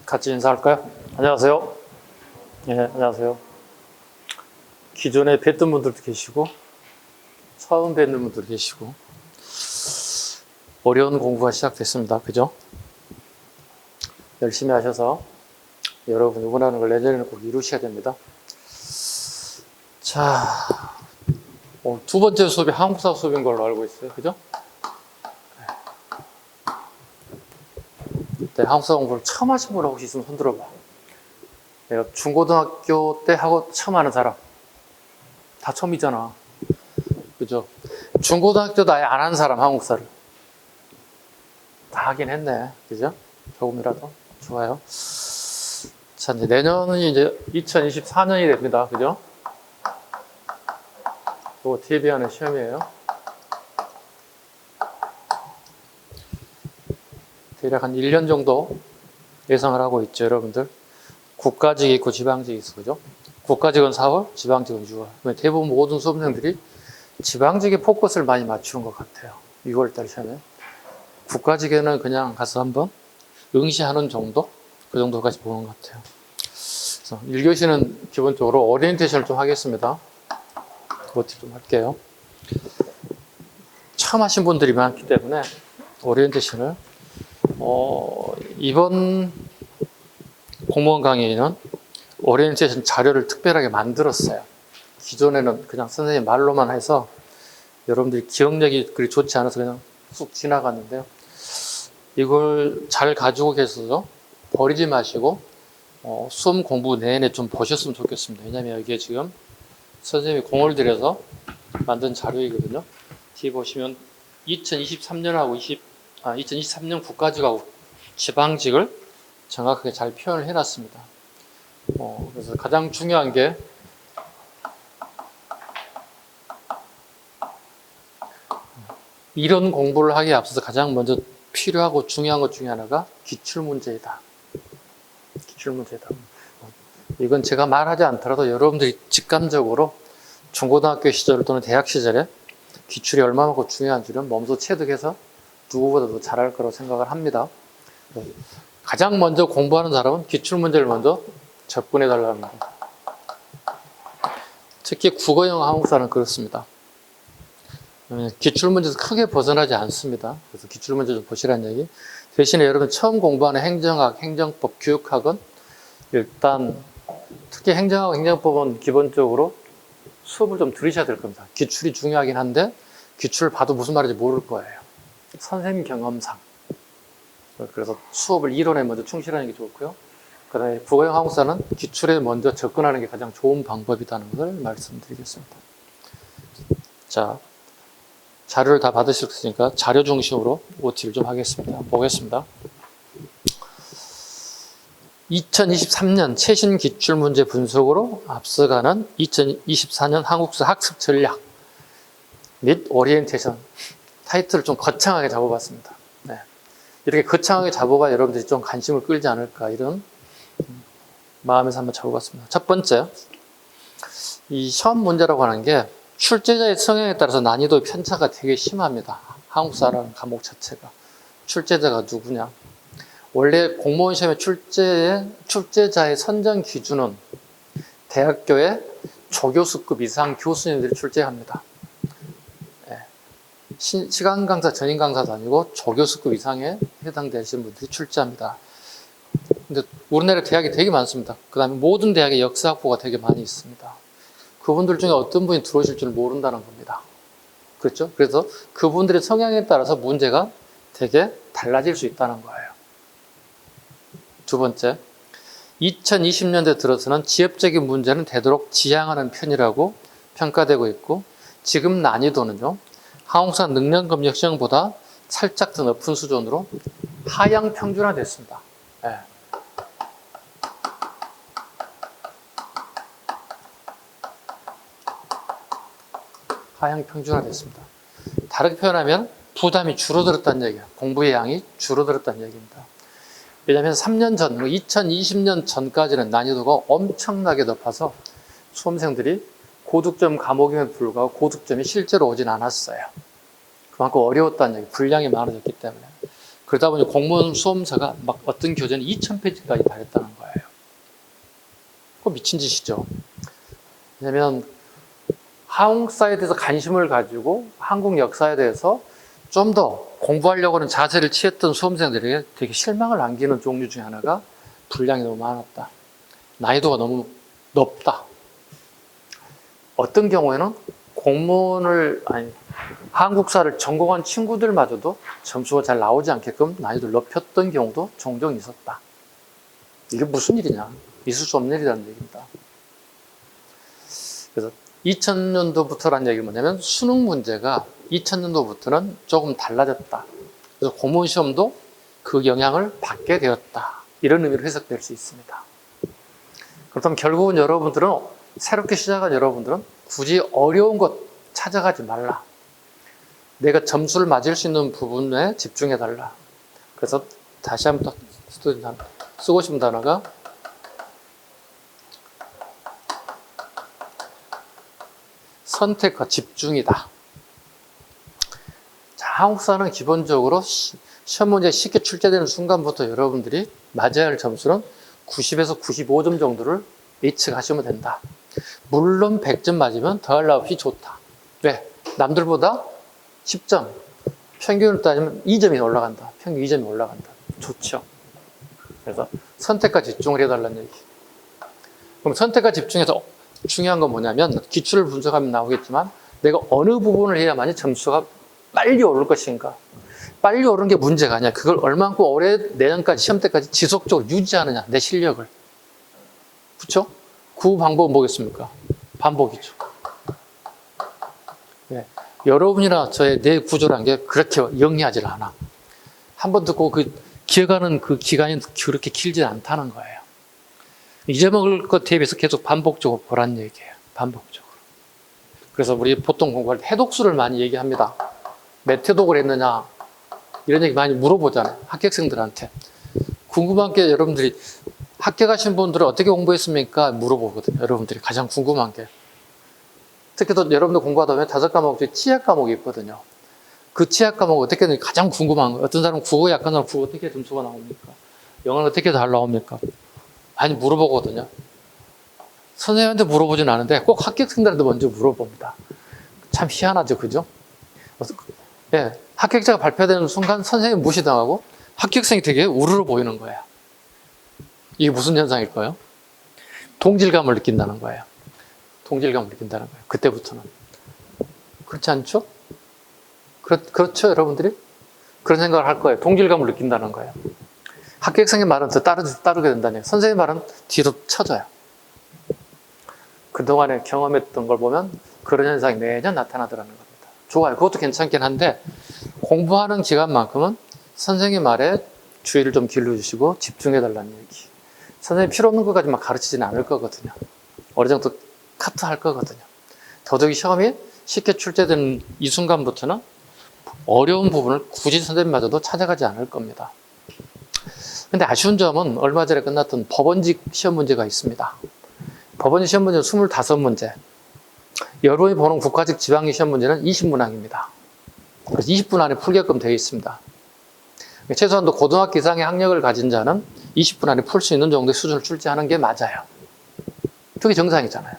같이 인사할까요? 안녕하세요. 예, 안녕하세요. 기존에 뵀던 분들도 계시고, 처음 뵙는 분들도 계시고, 어려운 공부가 시작됐습니다. 그죠? 열심히 하셔서 여러분이 원하는 걸 내년에는 꼭 이루셔야 됩니다. 자, 두 번째 수업이 한국사 수업인 걸로 알고 있어요. 그죠? 네, 한국사 공부를 처음 하신 분 혹시 있으면 손 들어봐. 내가 중고등학교 때 하고 처음 하는 사람. 다 처음이잖아. 그죠? 중고등학교도 아예 안 한 사람, 한국사를. 다 하긴 했네. 그죠? 조금이라도. 좋아요. 자, 이제 내년은 이제 2024년이 됩니다. 그죠? 그거 대비하는 시험이에요. 대략 한 1년 정도 예상을 하고 있죠, 여러분들. 국가직이 있고 지방직이 있어, 그죠? 국가직은 4월, 지방직은 6월. 대부분 모든 수험생들이 지방직에 포커스를 많이 맞추는 것 같아요. 6월달 시험에. 국가직에는 그냥 가서 한번 응시하는 정도? 그 정도까지 보는 것 같아요. 그래서 1교시는 기본적으로 오리엔테이션을 좀 하겠습니다. 그것도 좀 할게요. 처음 하신 분들이 많기 때문에 오리엔테이션을 이번 공무원 강의는 오리엔테이션 자료를 특별하게 만들었어요. 기존에는 그냥 선생님 말로만 해서 여러분들이 기억력이 그리 좋지 않아서 그냥 쑥 지나갔는데요. 이걸 잘 가지고 계셔서 버리지 마시고 수험 공부 내내 좀 보셨으면 좋겠습니다. 왜냐하면 이게 지금 선생님이 공을 들여서 만든 자료이거든요. 뒤에 보시면 2023년하고 2023년 국가직하고 지방직을 정확하게 잘 표현을 해놨습니다. 그래서 가장 중요한 게 이런 공부를 하기에 앞서서 가장 먼저 필요하고 중요한 것 중에 하나가 기출문제이다. 기출문제다. 이건 제가 말하지 않더라도 여러분들이 직감적으로 중고등학교 시절 또는 대학 시절에 기출이 얼마만큼 중요한지는 몸소 체득해서 누구보다도 잘할 거라고 생각을 합니다. 가장 먼저 공부하는 사람은 기출문제를 먼저 접근해 달라는 겁니다. 특히 국어, 영어, 한국사는 그렇습니다. 기출문제에서 크게 벗어나지 않습니다. 그래서 기출문제 좀 보시라는 얘기. 대신에 여러분 처음 공부하는 행정학, 행정법, 교육학은 일단 특히 행정학, 행정법은 기본적으로 수업을 좀 들으셔야 될 겁니다. 기출이 중요하긴 한데 기출을 봐도 무슨 말인지 모를 거예요. 선생님 경험상. 그래서 수업을 이론에 먼저 충실하는 게 좋고요. 그 다음에 국어, 영어, 한국사는 기출에 먼저 접근하는 게 가장 좋은 방법이라는 것을 말씀드리겠습니다. 자, 자료를 다 받으셨으니까 자료 중심으로 OT를 좀 하겠습니다. 보겠습니다. 2023년 최신 기출문제 분석으로 앞서가는 2024년 한국사 학습 전략 및 오리엔테이션. 타이틀을 좀 거창하게 잡아봤습니다. 네. 이렇게 거창하게 잡아봐 여러분들이 좀 관심을 끌지 않을까 이런 마음에서 한번 잡아봤습니다. 첫 번째, 이 시험 문제라고 하는 게 출제자의 성향에 따라서 난이도 편차가 되게 심합니다. 한국사라는 과목 자체가. 출제자가 누구냐. 원래 공무원 시험의 출제자의 선정 기준은 대학교의 조교수급 이상 교수님들이 출제합니다. 시간 강사, 전임 강사도 아니고 조교수급 이상에 해당되시는 분들이 출제합니다. 근데 우리나라 대학이 되게 많습니다. 그 다음에 모든 대학에 역사학부가 되게 많이 있습니다. 그분들 중에 어떤 분이 들어오실 줄 모른다는 겁니다. 그렇죠? 그래서 그분들의 성향에 따라서 문제가 되게 달라질 수 있다는 거예요. 두 번째, 2020년대 들어서는 지엽적인 문제는 되도록 지양하는 편이라고 평가되고 있고 지금 난이도는요. 한국사 능력검역 시험보다 살짝 더 높은 수준으로 하향 평준화됐습니다. 네. 하향 평준화됐습니다. 다르게 표현하면 부담이 줄어들었다는 얘기예요. 공부의 양이 줄어들었다는 얘기입니다. 왜냐하면 3년 전, 2020년 전까지는 난이도가 엄청나게 높아서 수험생들이 고득점 과목임에도 불구하고 고득점이 실제로 오진 않았어요. 그만큼 어려웠다는 얘기, 분량이 많아졌기 때문에. 그러다 보니 공무원 수험서가 막 어떤 교재는 2000페이지까지 달했다는 거예요. 그거 미친 짓이죠. 왜냐면 한국사에 대해서 관심을 가지고 한국 역사에 대해서 좀 더 공부하려고 하는 자세를 취했던 수험생들에게 되게 실망을 안기는 종류 중에 하나가 분량이 너무 많았다. 난이도가 너무 높다. 어떤 경우에는 한국사를 전공한 친구들마저도 점수가 잘 나오지 않게끔 난이도를 높였던 경우도 종종 있었다. 이게 무슨 일이냐? 있을 수 없는 일이라는 얘기입니다. 그래서 2000년도부터라는 얘기는 뭐냐면 수능 문제가 2000년도부터는 조금 달라졌다. 그래서 공무원 시험도 그 영향을 받게 되었다. 이런 의미로 해석될 수 있습니다. 그렇다면 결국은 여러분들은 새롭게 시작한 여러분들은 굳이 어려운 것 찾아가지 말라. 내가 점수를 맞을 수 있는 부분에 집중해 달라. 그래서 다시 한번 쓰고 싶은 단어가 선택과 집중이다. 자, 한국사는 기본적으로 시험 문제 쉽게 출제되는 순간부터 여러분들이 맞아야 할 점수는 90에서 95점 정도를 예측하시면 된다. 물론 100점 맞으면 더할 나위 없이 좋다. 왜? 남들보다 10점, 평균을 따지면 2점이 올라간다. 평균 2점이 올라간다. 좋죠. 그래서 선택과 집중을 해달라는 얘기. 그럼 선택과 집중해서 중요한 건 뭐냐면 기출을 분석하면 나오겠지만 내가 어느 부분을 해야만이 점수가 빨리 오를 것인가. 빨리 오르는 게 문제가 아니야. 그걸 얼만큼 올해 내년까지 시험 때까지 지속적으로 유지하느냐. 내 실력을. 그렇죠? 그 방법은 뭐겠습니까? 반복이죠. 네. 여러분이나 저의 뇌 구조라는 게 그렇게 영리하지 않아. 한번 듣고 기억하는 그 기간이 그렇게 길지 않다는 거예요. 잊어먹을 것에 비해서 계속 반복적으로 보란 얘기예요. 반복적으로. 그래서 우리 보통 공부할 때 해독수를 많이 얘기합니다. 몇 해독을 했느냐 이런 얘기 많이 물어보잖아요. 합격생들한테. 궁금한 게 여러분들이 합격하신 분들은 어떻게 공부했습니까? 물어보거든요. 여러분들이 가장 궁금한 게. 특히 또 여러분들 공부하다 보면 5과목 중에 치약 과목이 있거든요. 그 치약 과목 어떻게 하는지 가장 궁금한 거예요. 어떤 사람은 국어 약한 사람 국어 어떻게 점수가 나옵니까? 영어는 어떻게 잘 나옵니까? 많이 물어보거든요. 선생님한테 물어보진 않은데 꼭 합격생들한테 먼저 물어봅니다. 참 희한하죠, 그죠? 예, 합격자가 발표되는 순간 선생님 무시당하고 합격생이 되게 우르르 보이는 거예요. 이게 무슨 현상일까요? 동질감을 느낀다는 거예요. 동질감을 느낀다는 거예요. 그때부터는. 그렇지 않죠? 그렇죠, 여러분들이? 그런 생각을 할 거예요. 동질감을 느낀다는 거예요. 합격생의 말은 더 따르게 된다는 거예요. 선생님 말은 뒤로 쳐져요. 그동안에 경험했던 걸 보면 그런 현상이 매년 나타나더라는 겁니다. 좋아요. 그것도 괜찮긴 한데 공부하는 기간만큼은 선생님 말에 주의를 좀 길러주시고 집중해달라는 얘기. 선생님 필요 없는 것까지만 가르치지는 않을 거거든요. 어느 정도 카트할 거거든요. 더더욱이 시험이 쉽게 출제되는 이 순간부터는 어려운 부분을 굳이 선생님마저도 찾아가지 않을 겁니다. 근데 아쉬운 점은 얼마 전에 끝났던 법원직 시험 문제가 있습니다. 법원직 시험 문제는 25문제. 여러분이 보는 국가직 지방직 시험 문제는 20문항입니다. 그래서 20분 안에 풀게끔 되어 있습니다. 최소한 고등학교 이상의 학력을 가진 자는 20분 안에 풀 수 있는 정도의 수준을 출제하는 게 맞아요. 그게 정상이잖아요.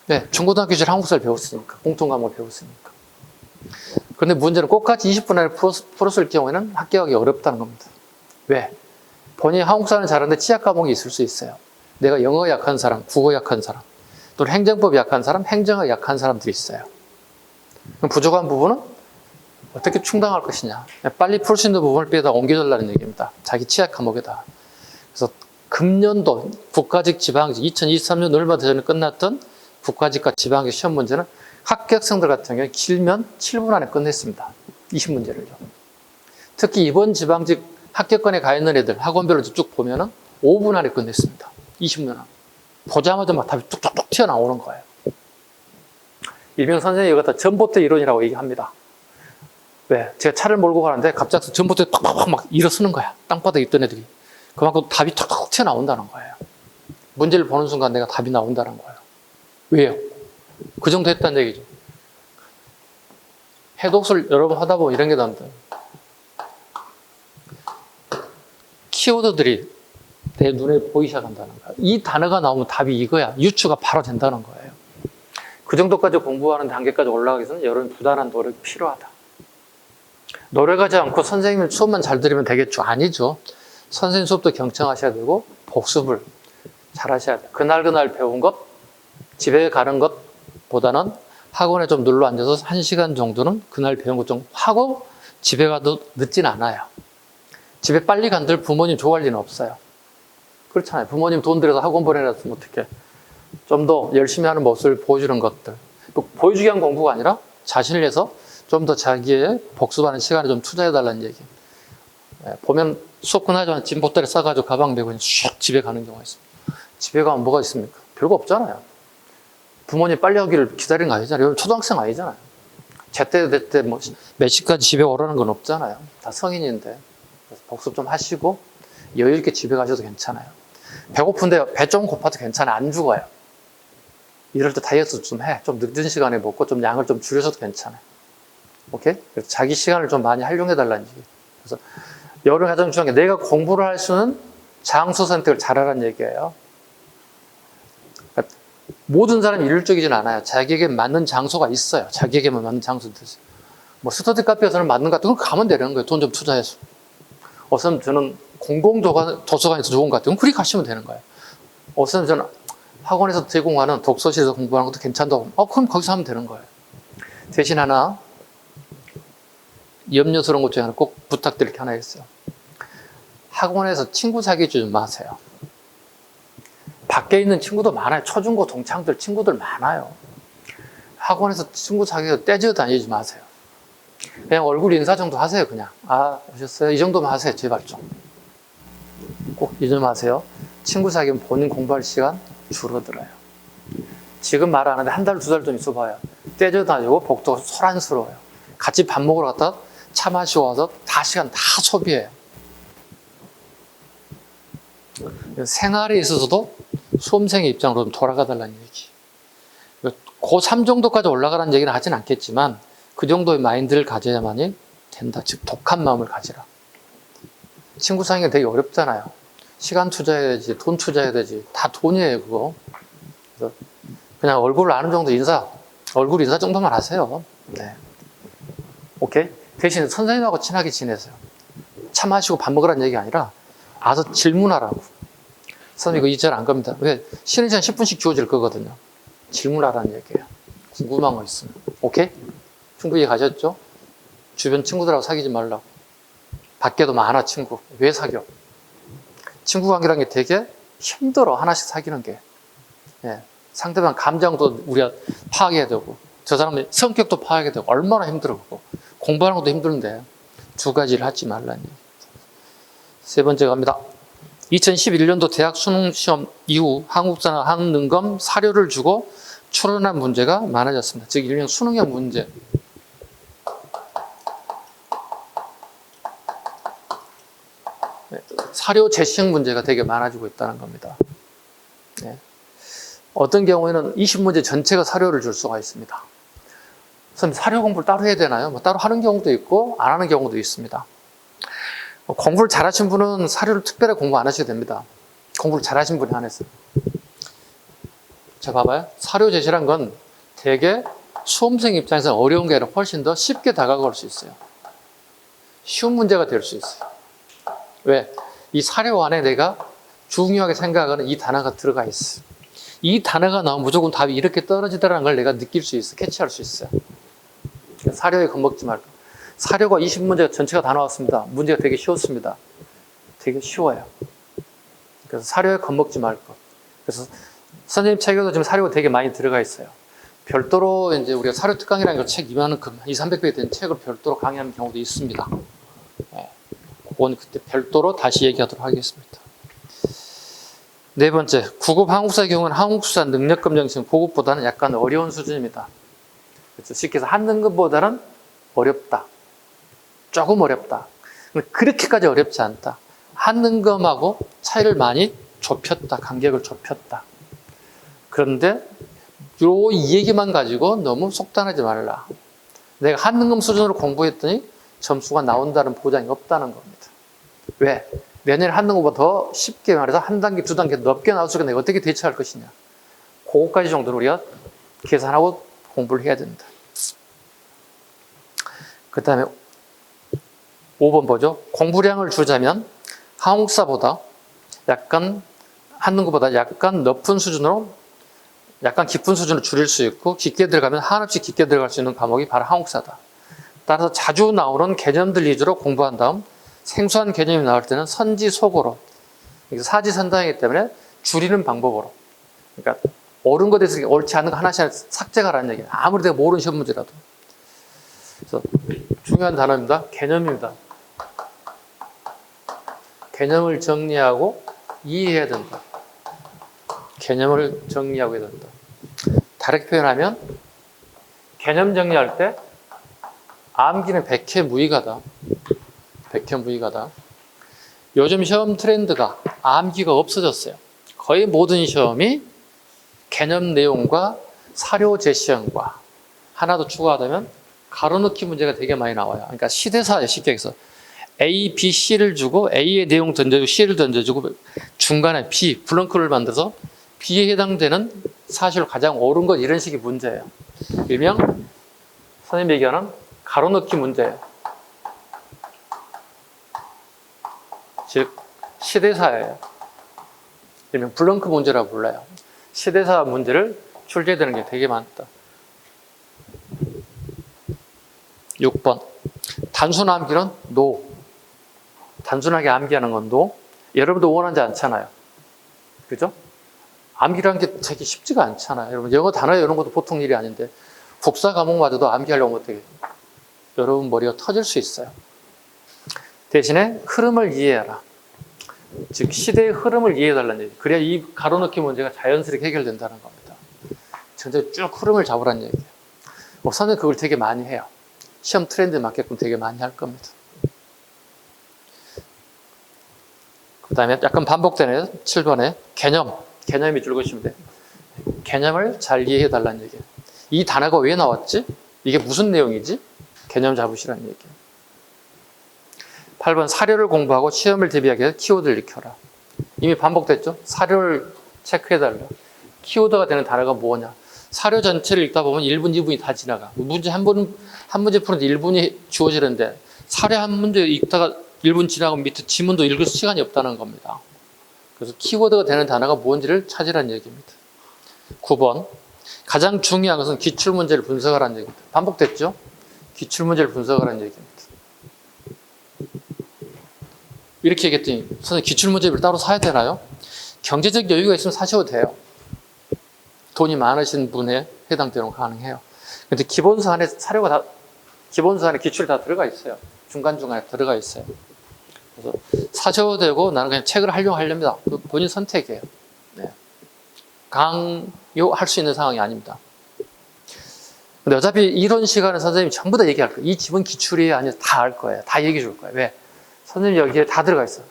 네, 중고등학교 시절 한국사를 배웠으니까, 공통과목을 배웠으니까. 그런데 문제는 꼭같이 20분 안에 풀었을 경우에는 합격하기 어렵다는 겁니다. 왜? 본인이 한국사는 잘하는데 치약 과목이 있을 수 있어요. 내가 영어 약한 사람, 국어 약한 사람, 또는 행정법 약한 사람, 행정학 약한 사람들이 있어요. 그럼 부족한 부분은 어떻게 충당할 것이냐. 빨리 풀 수 있는 부분을 빼다 옮겨달라는 얘기입니다. 자기 치약 과목에다. 그래서 금년도 국가직 지방직 2023년 얼마 전에 끝났던 국가직과 지방직 시험 문제는 합격생들 같은 경우에 길면 7분 안에 끝냈습니다. 20문제를요. 특히 이번 지방직 합격권에 가 있는 애들 학원별로 쭉 보면은 5분 안에 끝냈습니다. 20문항. 보자마자 막 답이 뚝뚝뚝 튀어나오는 거예요. 일명 선생님이 이거 다 전봇대 이론이라고 얘기합니다. 왜? 제가 차를 몰고 가는데 갑자기 전봇대 팍팍팍 막 일어서는 거야. 땅바닥에 있던 애들이. 그만큼 답이 툭툭 튀어나온다는 거예요. 문제를 보는 순간 내가 답이 나온다는 거예요. 왜요? 그 정도 했다는 얘기죠. 해독술 여러 번 하다 보면 이런 게 나온다. 키워드들이 내 눈에 보이기 시작한다는 거야. 이 단어가 나오면 답이 이거야. 유추가 바로 된다는 거예요. 그 정도까지 공부하는 단계까지 올라가기 위해서는 여러분 부단한 노력이 필요하다. 노력하지 않고 선생님 수업만 잘 들으면 되겠죠? 아니죠. 선생님 수업도 경청하셔야 되고 복습을 잘 하셔야 돼요. 그날 배운 것, 집에 가는 것보다는 학원에 좀 눌러 앉아서 1시간 정도는 그날 배운 것 좀 하고 집에 가도 늦진 않아요. 집에 빨리 간들 부모님 좋아할 리는 없어요. 그렇잖아요. 부모님 돈 들여서 학원 보내놨으면 어떡해. 좀 더 열심히 하는 모습을 보여주는 것들. 보여주기 위한 공부가 아니라 자신을 위해서 좀 더 자기의 복습하는 시간에 좀 투자해달라는 얘기. 보면 수업 끝나자마자 짐 보따리 싸가지고 가방 메고 슉 집에 가는 경우가 있습니다. 집에 가면 뭐가 있습니까? 별거 없잖아요. 부모님 빨리 오기를 기다리는 거 아니잖아요. 여러분 초등학생 아니잖아요. 제때 뭐 몇 시까지 집에 오라는 건 없잖아요. 다 성인인데. 그래서 복습 좀 하시고 여유 있게 집에 가셔도 괜찮아요. 배고픈데 배 좀 고파도 괜찮아요. 안 죽어요. 이럴 때 다이어트 좀 해. 좀 늦은 시간에 먹고 좀 양을 좀 줄여서도 괜찮아요. 오케이? 그래서 자기 시간을 좀 많이 활용해달라는 얘기. 그래서 여러 가장 중요한 게 내가 공부를 할 수 있는 장소 선택을 잘하라는 얘기예요. 그러니까 모든 사람이 일률적이진 않아요. 자기에게 맞는 장소가 있어요. 자기에게만 맞는 장소도 있어요. 뭐 스터디 카페에서는 맞는 것 같은 거 가면 되는 거예요. 돈 좀 투자해서. 어서는 저는 공공도서관에서 좋은 것 같아요. 그리 가시면 되는 거예요. 어서는 저는 학원에서 제공하는 독서실에서 공부하는 것도 괜찮다고. 그럼 거기서 하면 되는 거예요. 대신 하나 염려스러운 것 중에 하나 꼭 부탁드릴 게 하나 있어요. 학원에서 친구 사귀지 좀 마세요. 밖에 있는 친구도 많아요. 초중고 동창들 친구들 많아요. 학원에서 친구 사귀어 떼지어 다니지 마세요. 그냥 얼굴 인사 정도 하세요. 그냥 오셨어요? 이 정도만 하세요. 제발 좀. 꼭 이 점 하세요. 친구 사귀면 본인 공부할 시간 줄어들어요. 지금 말 안 하는데 한 달, 2달 좀 있어봐요. 떼져 다니고 복도 소란스러워요. 같이 밥 먹으러 갔다 차 마시고 와서 시간 다 소비해요. 생활에 있어서도 수험생의 입장으로 좀 돌아가달라는 얘기. 고3 정도까지 올라가라는 얘기는 하진 않겠지만 그 정도의 마인드를 가져야만이 된다. 즉 독한 마음을 가지라. 친구 사귀기가 되게 어렵잖아요. 시간 투자해야 되지, 돈 투자해야 되지. 다 돈이에요, 그거. 그래서 그냥 얼굴을 아는 정도 얼굴 인사 정도만 하세요. 네. 오케이? 대신 선생님하고 친하게 지내세요. 차 마시고 밥 먹으라는 얘기 아니라 와서 질문하라고. 선생님 이거 이제 안 갑니다. 왜? 쉬는 시간 10분씩 주어질 거거든요. 질문하라는 얘기예요. 궁금한 거 있으면. 오케이? 충분히 가셨죠? 주변 친구들하고 사귀지 말라고. 밖에도 많아, 친구. 왜 사겨? 친구 관계라는 게 되게 힘들어, 하나씩 사귀는 게. 예. 상대방 감정도 우리가 파악해야 되고, 저 사람의 성격도 파악해야 되고, 얼마나 힘들어, 그거. 공부하는 것도 힘든데, 두 가지를 하지 말라는 얘기. 세 번째 갑니다. 2011년도 대학 수능시험 이후 한국사나 한능검 사료를 주고 출원한 문제가 많아졌습니다. 즉, 일명 수능형 문제. 사료 제시형 문제가 되게 많아지고 있다는 겁니다. 네. 어떤 경우에는 20문제 전체가 사료를 줄 수가 있습니다. 선생님, 사료 공부를 따로 해야 되나요? 따로 하는 경우도 있고 안 하는 경우도 있습니다. 공부를 잘하신 분은 사료를 특별히 공부 안 하셔도 됩니다. 공부를 잘하신 분이 한해서. 자, 봐봐요. 사료 제시란 건 되게 수험생 입장에서 어려운 게 아니라 훨씬 더 쉽게 다가갈 수 있어요. 쉬운 문제가 될 수 있어요. 왜? 이 사료 안에 내가 중요하게 생각하는 이 단어가 들어가 있어. 이 단어가 나오면 무조건 답이 이렇게 떨어지더라는 걸 내가 느낄 수 있어. 캐치할 수 있어요. 사료에 겁먹지 말고. 사료가 20문제 전체가 다 나왔습니다. 문제가 되게 쉬웠습니다. 되게 쉬워요. 그래서 사료에 겁먹지 말고. 그래서 선생님 책에도 지금 사료가 되게 많이 들어가 있어요. 별도로 이제 우리가 사료 특강이라는 걸 책 이만큼 200~300배 된 책을 별도로 강의하는 경우도 있습니다. 네. 그건 그때 별도로 다시 얘기하도록 하겠습니다. 네 번째, 9급 한국사의 경우는 한국사 능력검정시험 고급보다는 약간 어려운 수준입니다. 그렇죠? 쉽게 해서 한능급보다는 어렵다. 조금 어렵다. 그렇게까지 어렵지 않다. 한능검하고 차이를 많이 좁혔다. 간격을 좁혔다. 그런데 이 얘기만 가지고 너무 속단하지 말라. 내가 한능검 수준으로 공부했더니 점수가 나온다는 보장이 없다는 겁니다. 왜? 내년에 하는 것보다 더 쉽게 말해서 한 단계, 두 단계 높게 나와서 내가 어떻게 대처할 것이냐. 그거까지 정도는 우리가 계산하고 공부를 해야 된다. 그 다음에 5번 보죠. 공부량을 줄자면 한국사보다 약간 하는 것보다 약간 높은 수준으로 약간 깊은 수준으로 줄일 수 있고 깊게 들어가면 한없이 깊게 들어갈 수 있는 과목이 바로 한국사다. 따라서 자주 나오는 개념들 위주로 공부한 다음 생소한 개념이 나올 때는 선지속어로 사지선다이기 때문에 줄이는 방법으로 그러니까 옳은 것에 대해서 옳지 않은 거 하나씩 삭제가라는 얘기예요. 아무리 내가 모르는 시험 문제라도. 그래서 중요한 단어입니다. 개념입니다. 개념을 정리하고 이해해야 된다. 개념을 정리하고 해야 된다. 다르게 표현하면 개념 정리할 때 암기는 백해무익하다. 백해무익하다. 요즘 시험 트렌드가 암기가 없어졌어요. 거의 모든 시험이 개념 내용과 사료 제시형과 하나 더 추가하자면 가로넣기 문제가 되게 많이 나와요. 그러니까 시대사예요. 쉽게 해서 A, B, C를 주고 A의 내용 던져주고 C를 던져주고 중간에 B, 블렁크를 만들어서 B에 해당되는 사실로 가장 옳은 것 이런 식의 문제예요. 일명 선생님이 얘기하는 가로넣기 문제예요. 즉 시대사예요. 일명 블렁크 문제라고 불러요. 시대사 문제를 출제되는 게 되게 많다. 6번 단순 암기는 NO. 단순하게 암기하는 건 NO. 여러분도 원하지 않잖아요. 그죠? 암기라는 게 되게 쉽지가 않잖아요. 여러분 영어 단어 이런 것도 보통 일이 아닌데 국사 과목마저도 암기하려면 어떻게 여러분 머리가 터질 수 있어요. 대신에 흐름을 이해해라. 즉 시대의 흐름을 이해해달라는 얘기. 그래야 이 가로넣기 문제가 자연스럽게 해결된다는 겁니다. 전체 쭉 흐름을 잡으라는 얘기예요. 선생님 그걸 되게 많이 해요. 시험 트렌드에 맞게끔 되게 많이 할 겁니다. 그 다음에 약간 반복되네요. 7번에 개념이 줄 것이면 돼요. 개념을 잘 이해해달라는 얘기예요. 이 단어가 왜 나왔지? 이게 무슨 내용이지? 개념 잡으시라는 얘기예요. 8번 사료를 공부하고 시험을 대비하기 위해 키워드를 익혀라. 이미 반복됐죠? 사료를 체크해달라. 키워드가 되는 단어가 뭐냐? 사료 전체를 읽다 보면 1분, 2분이 다 지나가. 문제 한 문제 푸는데 1분이 주어지는데 사료 한 문제 읽다가 1분 지나고 밑에 지문도 읽을 시간이 없다는 겁니다. 그래서 키워드가 되는 단어가 뭔지를 찾으라는 얘기입니다. 9번 가장 중요한 것은 기출문제를 분석하라는 얘기입니다. 반복됐죠? 기출문제를 분석하라는 얘기입니다. 이렇게 얘기했더니 선생님 기출문제를 따로 사야 되나요? 경제적 여유가 있으면 사셔도 돼요. 돈이 많으신 분에 해당되는 거 가능해요. 근데 기본서 안에 사료가 다 기본서 안에 기출이 다 들어가 있어요. 중간중간에 들어가 있어요. 그래서 사셔도 되고 나는 그냥 책을 활용하렵니다. 본인 선택이에요. 네. 강요할 수 있는 상황이 아닙니다. 근데 어차피 이런 시간에 선생님이 전부 다 얘기할 거예요. 이 기본 기출이 아니라 다 알 거예요. 다 얘기해 줄 거예요. 왜? 선생님 여기에 다 들어가 있어요.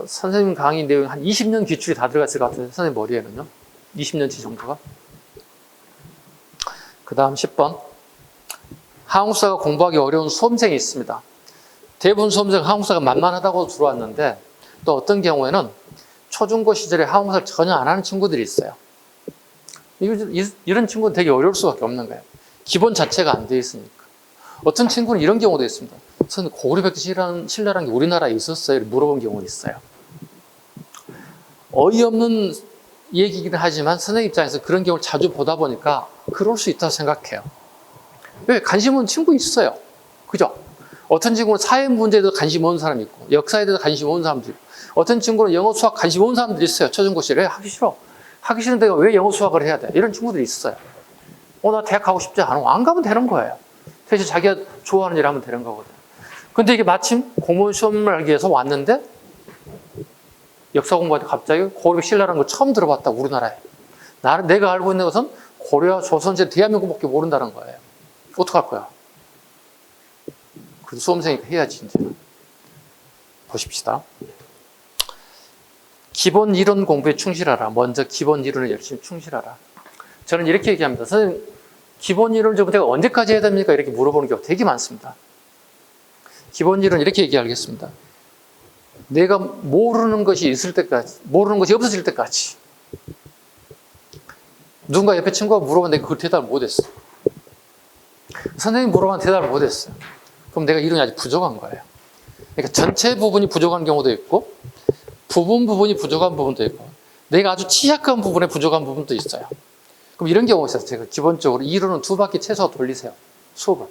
선생님 강의 내용 한 20년 기출이 다 들어가 있을 것 같은데 선생님 머리에는요. 20년치 정도가. 그 다음 10번 한국사가 공부하기 어려운 수험생이 있습니다. 대부분 수험생은 한국사가 만만하다고 들어왔는데 또 어떤 경우에는 초중고 시절에 한국사를 전혀 안 하는 친구들이 있어요. 이런 친구는 되게 어려울 수밖에 없는 거예요. 기본 자체가 안 돼 있으니까. 어떤 친구는 이런 경우도 있습니다. 선생님 고구려백제 신라라는 게 우리나라에 있었어요? 물어본 경우는 있어요. 어이없는 얘기이긴 하지만 선생님 입장에서 그런 경우를 자주 보다 보니까 그럴 수 있다고 생각해요. 왜? 관심 있는 친구 있어요. 그죠? 어떤 친구는 사회 문제에 대해서 관심 없는 사람이 있고 역사에 대해서 관심 없는 사람도 있고 어떤 친구는 영어 수학 관심 없는 사람들이 있어요. 초중고 시절에 하기 싫어. 하기 싫은데 왜 영어 수학을 해야 돼? 이런 친구들이 있어요. 나 대학 가고 싶지 않아. 안 가면 되는 거예요. 대신 자기가 좋아하는 일 하면 되는 거거든요. 근데 이게 마침 공무원 시험을 하기 위해서 왔는데 역사 공부할 때 갑자기 고려 신라라는 걸 처음 들어봤다. 우리나라에. 내가 알고 있는 것은 고려 조선시대 대한민국밖에 모른다는 거예요. 어떡할 거야? 그래도 수험생이 해야지 이제는. 보십시다. 기본 이론 공부에 충실하라. 먼저 기본 이론을 열심히 충실하라. 저는 이렇게 얘기합니다. 선생님 기본 이론을 제가 언제까지 해야 됩니까? 이렇게 물어보는 경우가 되게 많습니다. 기본 이론 이렇게 얘기하겠습니다. 내가 모르는 것이 있을 때까지, 모르는 것이 없어질 때까지. 누군가 옆에 친구가 물어봤는데 내가 그 대답을 못했어. 선생님이 물어봤는데 대답을 못했어요. 그럼 내가 이론이 아직 부족한 거예요. 그러니까 전체 부분이 부족한 경우도 있고 부분이 부족한 부분도 있고 내가 아주 취약한 부분에 부족한 부분도 있어요. 그럼 이런 경우가 있어요. 제가 기본적으로 이론은 2바퀴 최소 돌리세요. 수업을.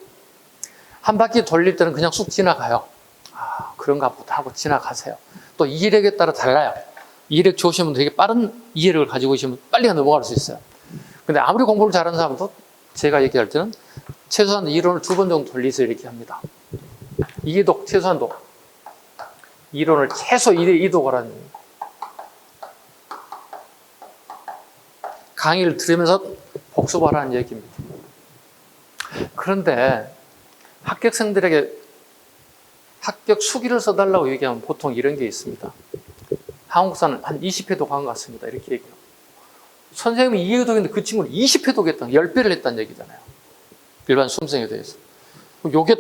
한 바퀴 돌릴 때는 그냥 쑥 지나가요. 아, 그런가 보다 하고 지나가세요. 또 이해력에 따라 달라요. 이해력 좋으신 분 되게 빠른 이해력을 가지고 계시면 빨리 넘어갈 수 있어요. 근데 아무리 공부를 잘하는 사람도 제가 얘기할 때는 최소한 이론을 2번 정도 돌리세요 이렇게 합니다. 이해도 최소한도 이론을 최소 1에 2도 가라는 강의를 들으면서 복습하라는 얘기입니다. 그런데 합격생들에게 합격 수기를 써달라고 얘기하면 보통 이런 게 있습니다. 한국사는 한 20회독 한 것 같습니다. 이렇게 얘기해요. 선생님이 2회독인데 그 친구는 20회독 했다는 10배를 했다는 얘기잖아요. 일반 수험생에 대해서. 요게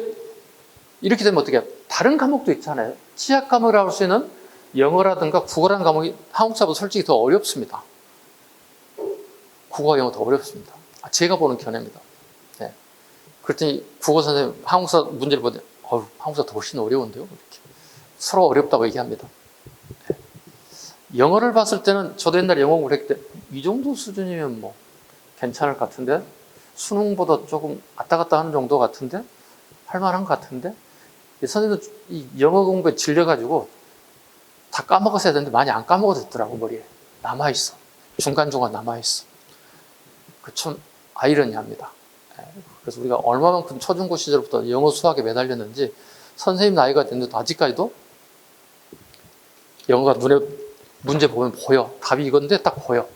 이렇게 되면 어떻게 해요? 다른 과목도 있잖아요. 취약 과목이라고 할 수 있는 영어라든가 국어라는 과목이 한국사보다 솔직히 더 어렵습니다. 국어와 영어 더 어렵습니다. 제가 보는 견해입니다. 네. 그랬더니 국어 선생님 한국사 문제를 보더니 한국사 더 훨씬 어려운데요? 이렇게. 서로 어렵다고 얘기합니다. 네. 영어를 봤을 때는 저도 옛날에 영어 공부를 했을 때 이 정도 수준이면 뭐 괜찮을 것 같은데 수능보다 조금 왔다 갔다 하는 정도 같은데 할만한 것 같은데 선생님도 이 영어 공부에 질려가지고 다 까먹었어야 되는데 많이 안 까먹어졌더라고. 머리에 남아있어. 중간중간 남아있어. 그 참 아이러니합니다. 그래서 우리가 얼마만큼 초중고 시절부터 영어 수학에 매달렸는지 선생님 나이가 됐는데도 아직까지도 영어가 눈에 문제 보면 보여. 답이 이건데 딱 보여.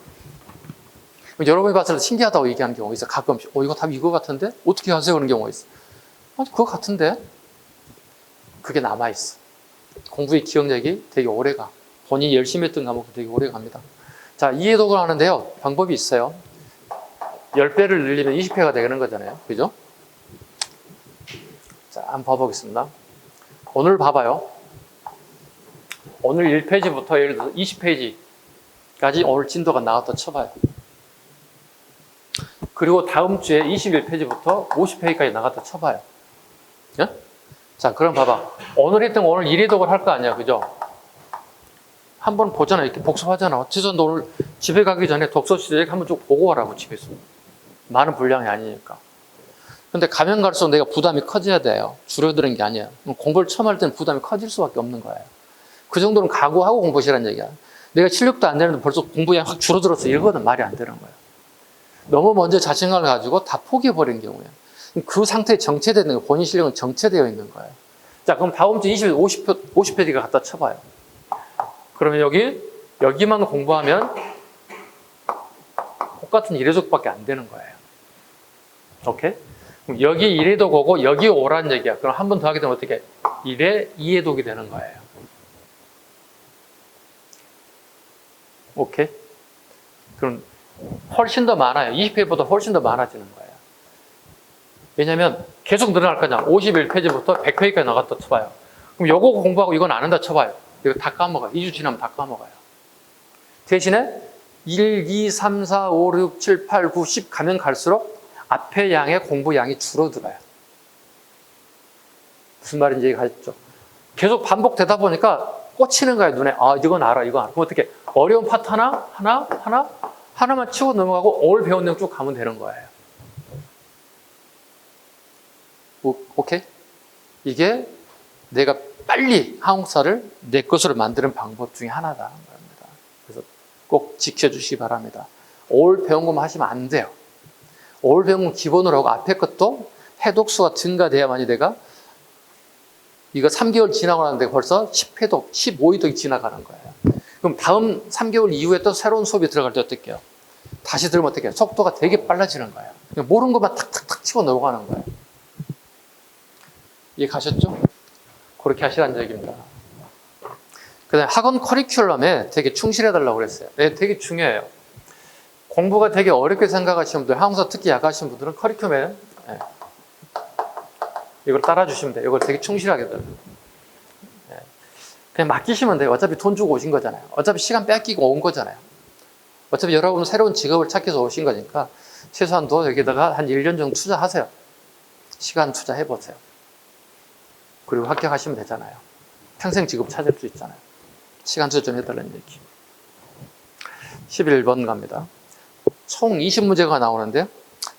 여러분이 봤을 때 신기하다고 얘기하는 경우가 있어. 가끔씩 이거 답이 이거 같은데? 어떻게 하세요? 그런 경우가 있어. 그거 같은데? 그게 남아있어. 공부의 기억력이 되게 오래가. 본인이 열심히 했던 과목도 되게 오래 갑니다. 자, 이해독을 하는데요. 방법이 있어요. 10배를 늘리면 20회가 되는 거잖아요. 그죠? 자, 한번 봐보겠습니다. 오늘 봐봐요. 오늘 1페이지부터 예를 들어서 20페이지까지 오늘 진도가 나왔다 쳐봐요. 그리고 다음 주에 21페이지부터 50페이지까지 나갔다 쳐봐요. 예? 자, 그럼 봐봐. 오늘 했던 거 오늘 1회독을 할 거 아니야. 그죠? 한번 보잖아. 이렇게 복습하잖아. 최소한 오늘 집에 가기 전에 독서 시작 한번 쭉 보고 가라고, 집에서. 많은 분량이 아니니까. 근데 가면 갈수록 내가 부담이 커져야 돼요. 줄어드는 게 아니에요. 공부를 처음 할 때는 부담이 커질 수밖에 없는 거예요. 그 정도는 각오하고 공부하시라는 얘기야. 내가 실력도 안 되는데 벌써 공부량이 확 줄어들었어. 이거는 말이 안 되는 거예요. 너무 먼저 자신감을 가지고 다 포기해버린 경우에 그 상태에 정체되는 거예요. 본인 실력은 정체되어 있는 거예요. 자, 그럼 다음 주 50페이지가 갖다 쳐봐요. 그러면 여기만 공부하면 똑같은 1회독밖에 안 되는 거예요. 오케이? 그럼 여기 1회독 오고 여기 오라는 얘기야. 그럼 한 번 더 하게 되면 어떻게? 1회 2회독이 되는 거예요. 오케이? 그럼 훨씬 더 많아요. 20페이지보다 훨씬 더 많아지는 거예요. 왜냐면 계속 늘어날 거잖아. 51페이지부터 100페이지까지 나갔다 쳐봐요. 그럼 요거 공부하고 이건 안 한다 쳐봐요. 이거 다 까먹어요. 2주 지나면 다 까먹어요. 대신에 1, 2, 3, 4, 5, 6, 7, 8, 9, 10 가면 갈수록 앞에 양의 공부 양이 줄어들어요. 무슨 말인지 이해가셨죠? 계속 반복되다 보니까 꽂히는 거예요, 눈에. 아, 이건 알아, 이건 알아. 그럼 어떻게? 어려운 파트 하나만 치고 넘어가고 오늘 배운 내용 쭉 가면 되는 거예요. 오케이? 이게 내가 빨리 한국사를 내 것으로 만드는 방법 중에 하나다. 그래서 꼭 지켜주시기 바랍니다. 올 배운 것만 하시면 안 돼요. 올 배운 건 기본으로 하고 앞에 것도 해독수가 증가돼야만이 내가 이거 3개월 지나고 나는데 벌써 10회독, 15회독이 지나가는 거예요. 그럼 다음 3개월 이후에 또 새로운 수업이 들어갈 때 어떻게 해요? 다시 들으면 어떻게 해요? 속도가 되게 빨라지는 거예요. 모르는 것만 탁탁탁 치고 넘어가는 거예요. 이해 가셨죠? 그렇게 하시라는 얘기입니다. 그 다음에 학원 커리큘럼에 되게 충실해달라고 그랬어요. 네, 되게 중요해요. 공부가 되게 어렵게 생각하시는 분들, 한국사 특히 약하신 분들은 커리큘럼에 이걸 따라주시면 돼요. 이걸 되게 충실하게 들어요. 그냥 맡기시면 돼요. 어차피 돈 주고 오신 거잖아요. 어차피 시간 뺏기고 온 거잖아요. 어차피 여러분은 새로운 직업을 찾기 위해서 오신 거니까 최소한 도 여기다가 한 1년 정도 투자하세요. 시간 투자해보세요. 그리고 합격하시면 되잖아요. 평생 직업 찾을 수 있잖아요. 시간 투자 좀 해달라는 얘기. 11번 갑니다. 총 20문제가 나오는데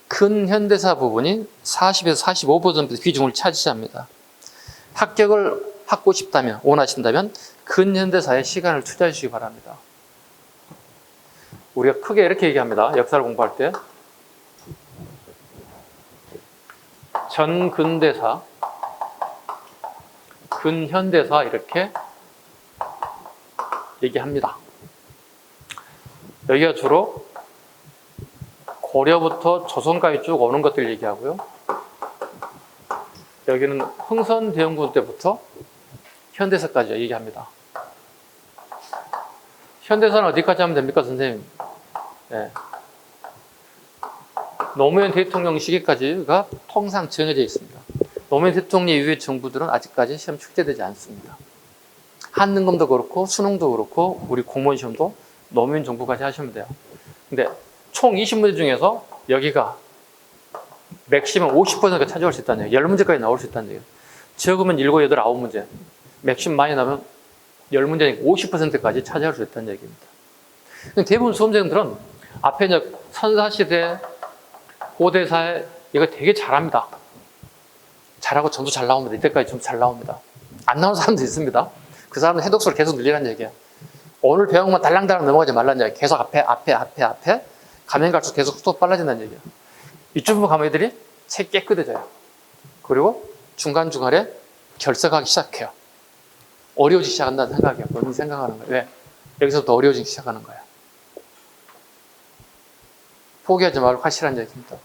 근현대사 부분이 40에서 45% 비중을 차지합니다. 합격을 하고 싶다면, 원하신다면 근현대사에 시간을 투자해 주시기 바랍니다. 우리가 크게 이렇게 얘기합니다. 역사를 공부할 때. 전근대사, 근현대사 이렇게 얘기합니다. 여기가 주로 고려부터 조선까지 쭉 오는 것들 얘기하고요. 여기는 흥선대원군 때부터 현대사까지 얘기합니다. 현대사는 어디까지 하면 됩니까, 선생님? 네. 노무현 대통령 시기까지가 통상 정해져 있습니다. 노무현 대통령 이후의 정부들은 아직까지 시험 출제되지 않습니다. 한능검도 그렇고 수능도 그렇고 우리 공무원 시험도 노무현 정부까지 하시면 돼요. 근데 총 20문제 중에서 여기가 맥시멈 50%가 차지할 수 있다는 얘기예요. 10문제까지 나올 수 있다는 얘기예요. 적으면 7, 8, 9문제. 맥시멈 많이 나면 10문제니까 50%까지 차지할 수 있다는 얘기입니다. 대부분 수험생들은 앞에 이제 선사시대, 고대사에 이거 되게 잘합니다. 잘하고 점수 잘 나옵니다. 이때까지 좀 잘 나옵니다. 안 나오는 사람도 있습니다. 그 사람은 해독수를 계속 늘리라는 얘기예요. 오늘 배운 것만 달랑달랑 넘어가지 말라는 얘기예요. 계속 앞에 가면 갈수록 계속 속도 빨라진다는 얘기예요. 이쯤 가면 애들이 책 깨끗해져요. 그리고 중간중간에 결석하기 시작해요. 어려워지기 시작한다는 생각이에요. 본인이 생각하는 거예요. 왜? 여기서부터 어려워지기 시작하는 거예요. 포기하지 말고 하시라는 얘기입니다.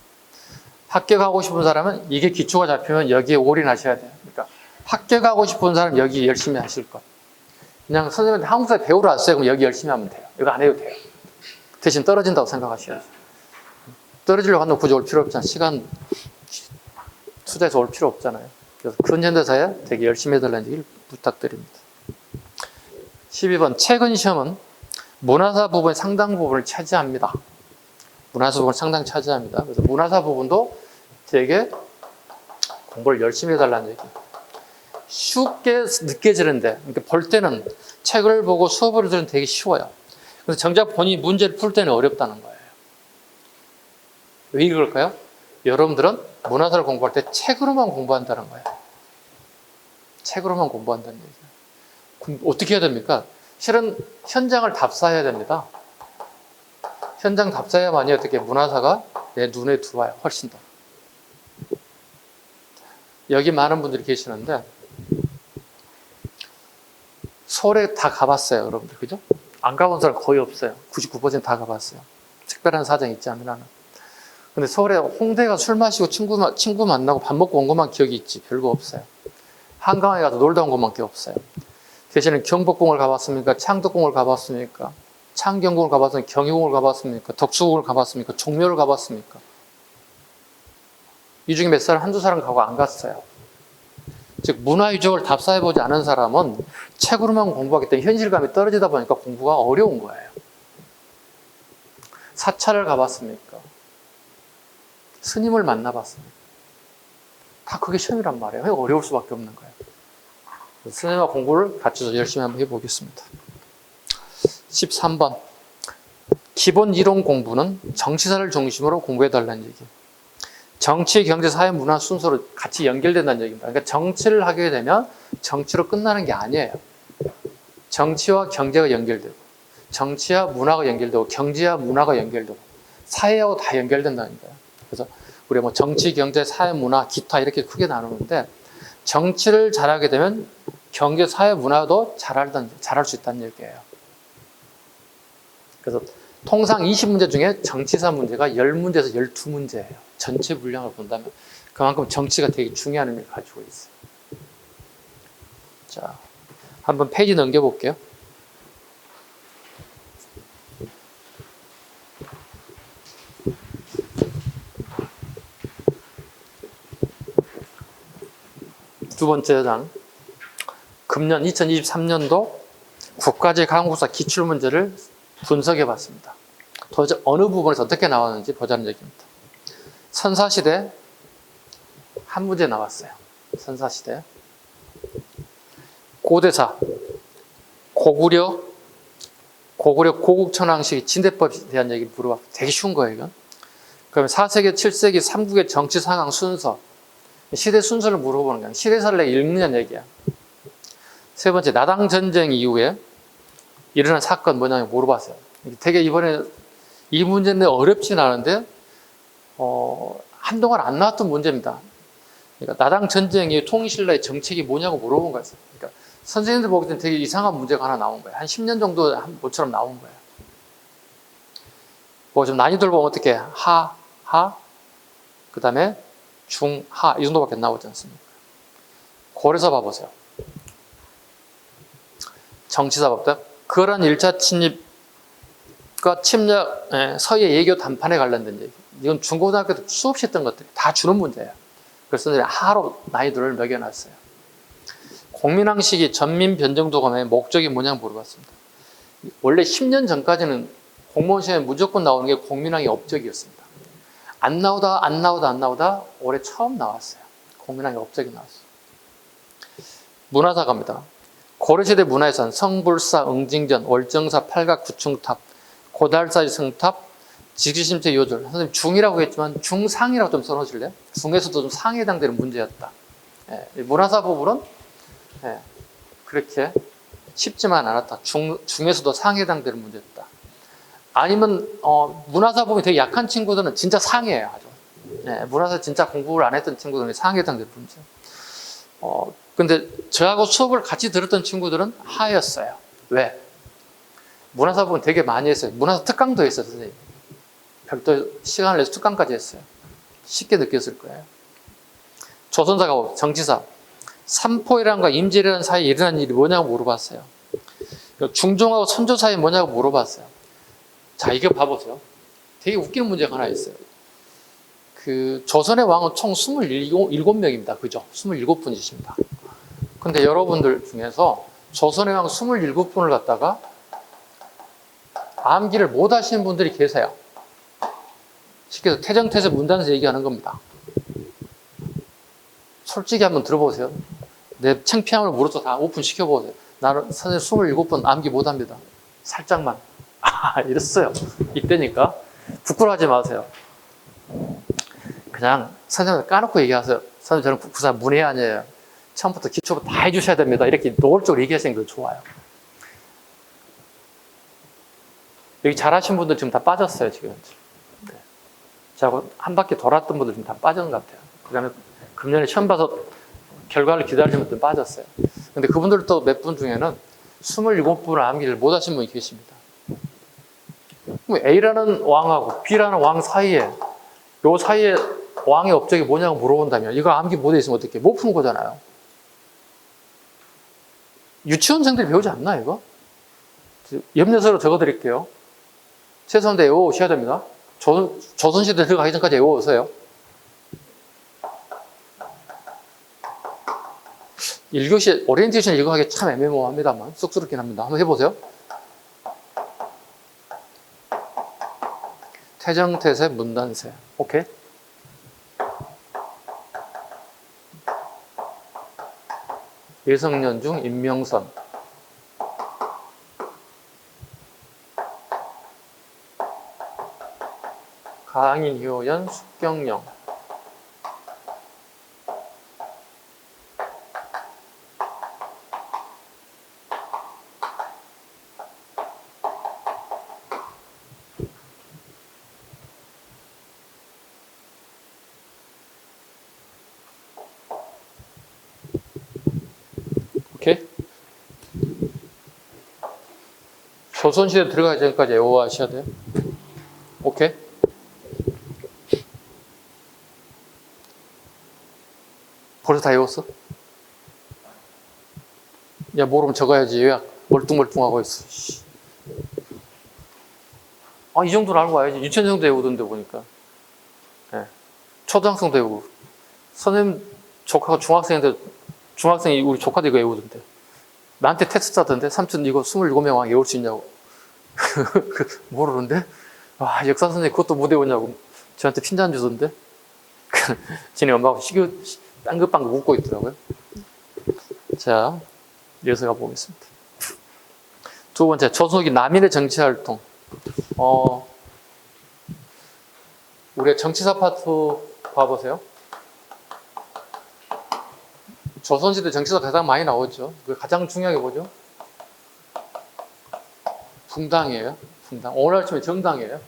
합격하고 싶은 사람은 이게 기초가 잡히면 여기에 올인하셔야 돼요. 그러니까 합격하고 싶은 사람은 여기 열심히 하실 것. 그냥 선생님한테 한국사 배우러 왔어요. 그럼 여기 열심히 하면 돼요. 이거 안 해도 돼요. 대신 떨어진다고 생각하셔야죠. 떨어지려고 한다고 굳이 올 필요 없잖아요. 시간 투자해서 올 필요 없잖아요. 그래서 근현대사에 되게 열심히 해달라는 얘기를 부탁드립니다. 12번 최근 시험은 문화사 부분의 상당 부분을 차지합니다. 문화사 부분을 상당히 차지합니다. 그래서 문화사 부분도 되게 공부를 열심히 해달라는 얘기예요. 쉽게 느껴지는데 그러니까 볼 때는 책을 보고 수업을 들으면 되게 쉬워요. 그래서 정작 본인이 문제를 풀 때는 어렵다는 거예요. 왜 그럴까요? 여러분들은 문화사를 공부할 때 책으로만 공부한다는 거예요. 책으로만 공부한다는 얘기예요. 그럼 어떻게 해야 됩니까? 실은 현장을 답사해야 됩니다. 현장 답사해야만이 어떻게 문화사가 내 눈에 들어와요. 훨씬 더. 여기 많은 분들이 계시는데 서울에 다 가봤어요. 여러분들. 그죠? 안 가본 사람 거의 없어요. 99% 다 가봤어요. 특별한 사정이 있지 않는 한은. 근데 서울에 홍대 가서 술 마시고 친구 만나고 밥 먹고 온 것만 기억이 있지. 별거 없어요. 한강에 가서 놀다 온 것만밖에 없어요. 대신에 경복궁을 가봤습니까? 창덕궁을 가봤습니까? 창경궁을 가봤습니까? 경희궁을 가봤습니까? 덕수궁을 가봤습니까? 종묘를 가봤습니까? 이 중에 몇 사람, 한두 사람 가고 안 갔어요. 즉 문화 유적을 답사해보지 않은 사람은 책으로만 공부하기 때문에 현실감이 떨어지다 보니까 공부가 어려운 거예요. 사찰을 가봤습니까? 스님을 만나봤습니까? 다 그게 시험이란 말이에요. 어려울 수밖에 없는 거예요. 스님과 공부를 같이 열심히 한번 해보겠습니다. 13번 기본 이론 공부는 정치사를 중심으로 공부해달라는 얘기예요. 정치, 경제, 사회, 문화 순서로 같이 연결된다는 얘기입니다. 그러니까 정치를 하게 되면 정치로 끝나는 게 아니에요. 정치와 경제가 연결되고 정치와 문화가 연결되고 경제와 문화가 연결되고 사회하고 다 연결된다는 거예요. 그래서 우리가 뭐 정치, 경제, 사회, 문화, 기타 이렇게 크게 나누는데 정치를 잘하게 되면 경제, 사회, 문화도 잘할 수 있다는 얘기예요. 그래서 통상 20문제 중에 정치사 문제가 10문제에서 12문제예요. 전체 분량을 본다면 그만큼 정치가 되게 중요한 의미를 가지고 있어요. 자, 한번 페이지 넘겨볼게요. 두 번째 장 금년 2023년도 국가직 한국사 기출문제를 분석해 봤습니다. 도대체 어느 부분에서 어떻게 나왔는지 보자는 얘기입니다. 선사시대 한 문제 나왔어요. 선사시대. 고대사, 고구려 고국천왕식 진대법에 대한 얘기를 물어봤어요. 되게 쉬운 거예요, 이건. 그러면 4세기, 7세기, 삼국의 정치 상황 순서, 시대 순서를 물어보는 거야. 시대사를 읽느냐는 얘기야. 세 번째, 나당 전쟁 이후에 일어난 사건 뭐냐고 물어봤어요. 되게 이번에 이 문제는 어렵진 않은데 한동안 안 나왔던 문제입니다. 그러니까 나당 전쟁 이후 통일신라의 정책이 뭐냐고 물어본 거였어요. 그러니까 선생님들 보기 때는 되게 이상한 문제가 하나 나온 거예요. 한 10년 정도 모처럼 나온 거예요. 뭐 좀 난이도를 보면 어떻게 하, 그 다음에 중, 하 이 정도밖에 나오지 않습니까? 고려사 봐보세요. 정치사법다. 그런 1차 침입과 침략, 서해 예교 단판에 관련된 얘기. 이건 중고등학교 때 수없이 했던 것들이 다 주는 문제예요. 그래서 하로 난이도를 매겨놨어요. 공민왕식이 전민 변정도감의 목적이 뭐냐고 물어봤습니다. 원래 10년 전까지는 공무원 시험에 무조건 나오는 게 공민왕의 업적이었습니다. 안 나오다 올해 처음 나왔어요. 공민왕의 업적이 나왔어요. 문화사갑니다. 고려시대 문화유산 성불사, 응징전, 월정사, 팔각, 구층탑, 고달사지 성탑, 직시심체 요절. 선생님 중이라고 했지만 중상이라고 좀 써놓으실래요? 중에서도 좀 상에 해당되는 문제였다. 문화사 부분은 그렇게 쉽지만 않았다. 중에서도 상에 해당되는 문제였다. 아니면 문화사 부분이 되게 약한 친구들은 진짜 상이에요. 아주. 문화사 진짜 공부를 안 했던 친구들은 상에 해당되는 문제. 근데 저하고 수업을 같이 들었던 친구들은 하였어요. 왜? 문화사 부분 되게 많이 했어요. 문화사 특강도 했어요, 선생님. 별도 시간을 내서 특강까지 했어요. 쉽게 느꼈을 거예요. 조선사가 정치사. 삼포이란과 임질이라는 사이에 일어난 일이 뭐냐고 물어봤어요. 중종하고 선조 사이에 뭐냐고 물어봤어요. 자, 이거 봐보세요. 되게 웃기는 문제가 하나 있어요. 조선의 왕은 총 27명입니다. 그죠? 27분이십니다. 근데 여러분들 중에서 조선의 왕 27분을 갖다가 암기를 못 하시는 분들이 계세요. 쉽게 해서 태정태세 문단에서 얘기하는 겁니다. 솔직히 한번 들어보세요. 내 창피함을 물어서 다 오픈시켜보세요. 나는 선생님 27번 암기 못 합니다. 살짝만. 이랬어요. 이때니까. 부끄러워하지 마세요. 그냥 선생님한테 까놓고 얘기하세요. 선생님 저는 국사 문외 아니에요. 처음부터 기초부터 다 해주셔야 됩니다. 이렇게 노골적으로 얘기하시는 게 좋아요. 여기 잘하신 분들 지금 다 빠졌어요. 지금. 저하고 한 바퀴 돌았던 분들 지금 다 빠진 것 같아요. 그 다음에 금년에 시험 봐서 결과를 기다리는 분들 빠졌어요. 근데 그분들도 몇 분 중에는 27분을 암기를 못 하신 분이 계십니다. A라는 왕하고 B라는 왕 사이에 요 사이에 왕의 업적이 뭐냐고 물어본다면 이거 암기 못해 있으면 어떻게 못 푸는 거잖아요. 유치원생들이 배우지 않나 이거? 염려서로 적어드릴게요. 최소한데 외워오셔야 됩니다. 조선시대 들어가기 전까지 외워오세요. 1교시 오리엔테이션 이거 하기 참 애매모호합니다만 쑥스럽긴 합니다. 한번 해보세요. 태정태세 문단세. 오케이? 예성년중 임명선. 가항인 효연 숙경영. 오케이? 조선시대 들어가기 전까지 외워하셔야 돼요. 오케이? 벌써 다 외웠어? 야, 모르면 적어야지. 왜 멀뚱멀뚱하고 있어. 이 정도는 알고 와야지. 유치원생도 외우던데 보니까. 네. 초등학생도 외우고. 선생님 조카가 중학생인데 중학생이 우리 조카도 이거 외우던데. 나한테 테스트 하던데 삼촌 이거 27명 왕 외울 수 있냐고. 모르는데? 와, 역사 선생님 그것도 못 외우냐고. 저한테 핀잔 주던데? 지네 엄마하고 땅긋땅긋 웃고 있더라고요. 자, 이어서 가보겠습니다. 두 번째, 조선후기 남인의 정치활동. 우리의 정치사 파트 봐보세요. 조선시대 정치사 가장 많이 나오죠. 그 가장 중요하게 뭐죠? 붕당이에요. 붕당. 오늘 치면 정당이에요.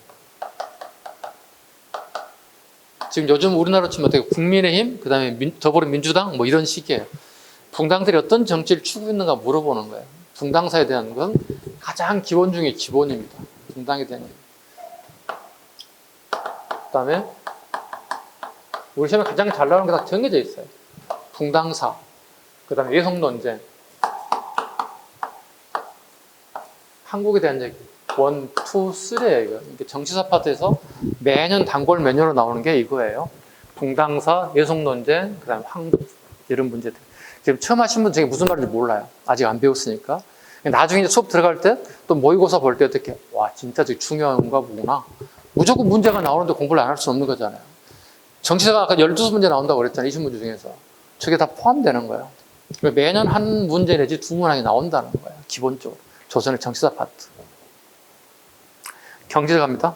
지금 요즘 우리나라로 치면 어떻게 국민의힘, 그 다음에 더불어민주당 뭐 이런 식이에요. 붕당들이 어떤 정치를 추구했는가 물어보는 거예요. 붕당사에 대한 건 가장 기본 중에 기본입니다. 붕당에 대한 얘기. 그 다음에 우리 시험에 가장 잘 나오는 게 다 정해져 있어요. 붕당사, 그 다음에 외성논쟁, 한국에 대한 얘기. 1, 2, 3예요. 이게 정치사 파트에서 매년 단골 메뉴로 나오는 게 이거예요. 붕당사, 외성논쟁, 그 다음에 한국 이런 문제들. 지금 처음 하신 분 중에 무슨 말인지 몰라요. 아직 안 배웠으니까. 나중에 이제 수업 들어갈 때 또 모의고사 볼 때 어떻게 와 진짜 되게 중요한 건가 보구나. 무조건 문제가 나오는데 공부를 안 할 수 없는 거잖아요. 정치사가 아까 12문제 나온다고 그랬잖아요. 20문제 중에서. 저게 다 포함되는 거예요. 매년 한 문제 내지 두 문항이 나온다는 거예요. 기본적으로. 조선의 정치사 파트. 경제 갑니다.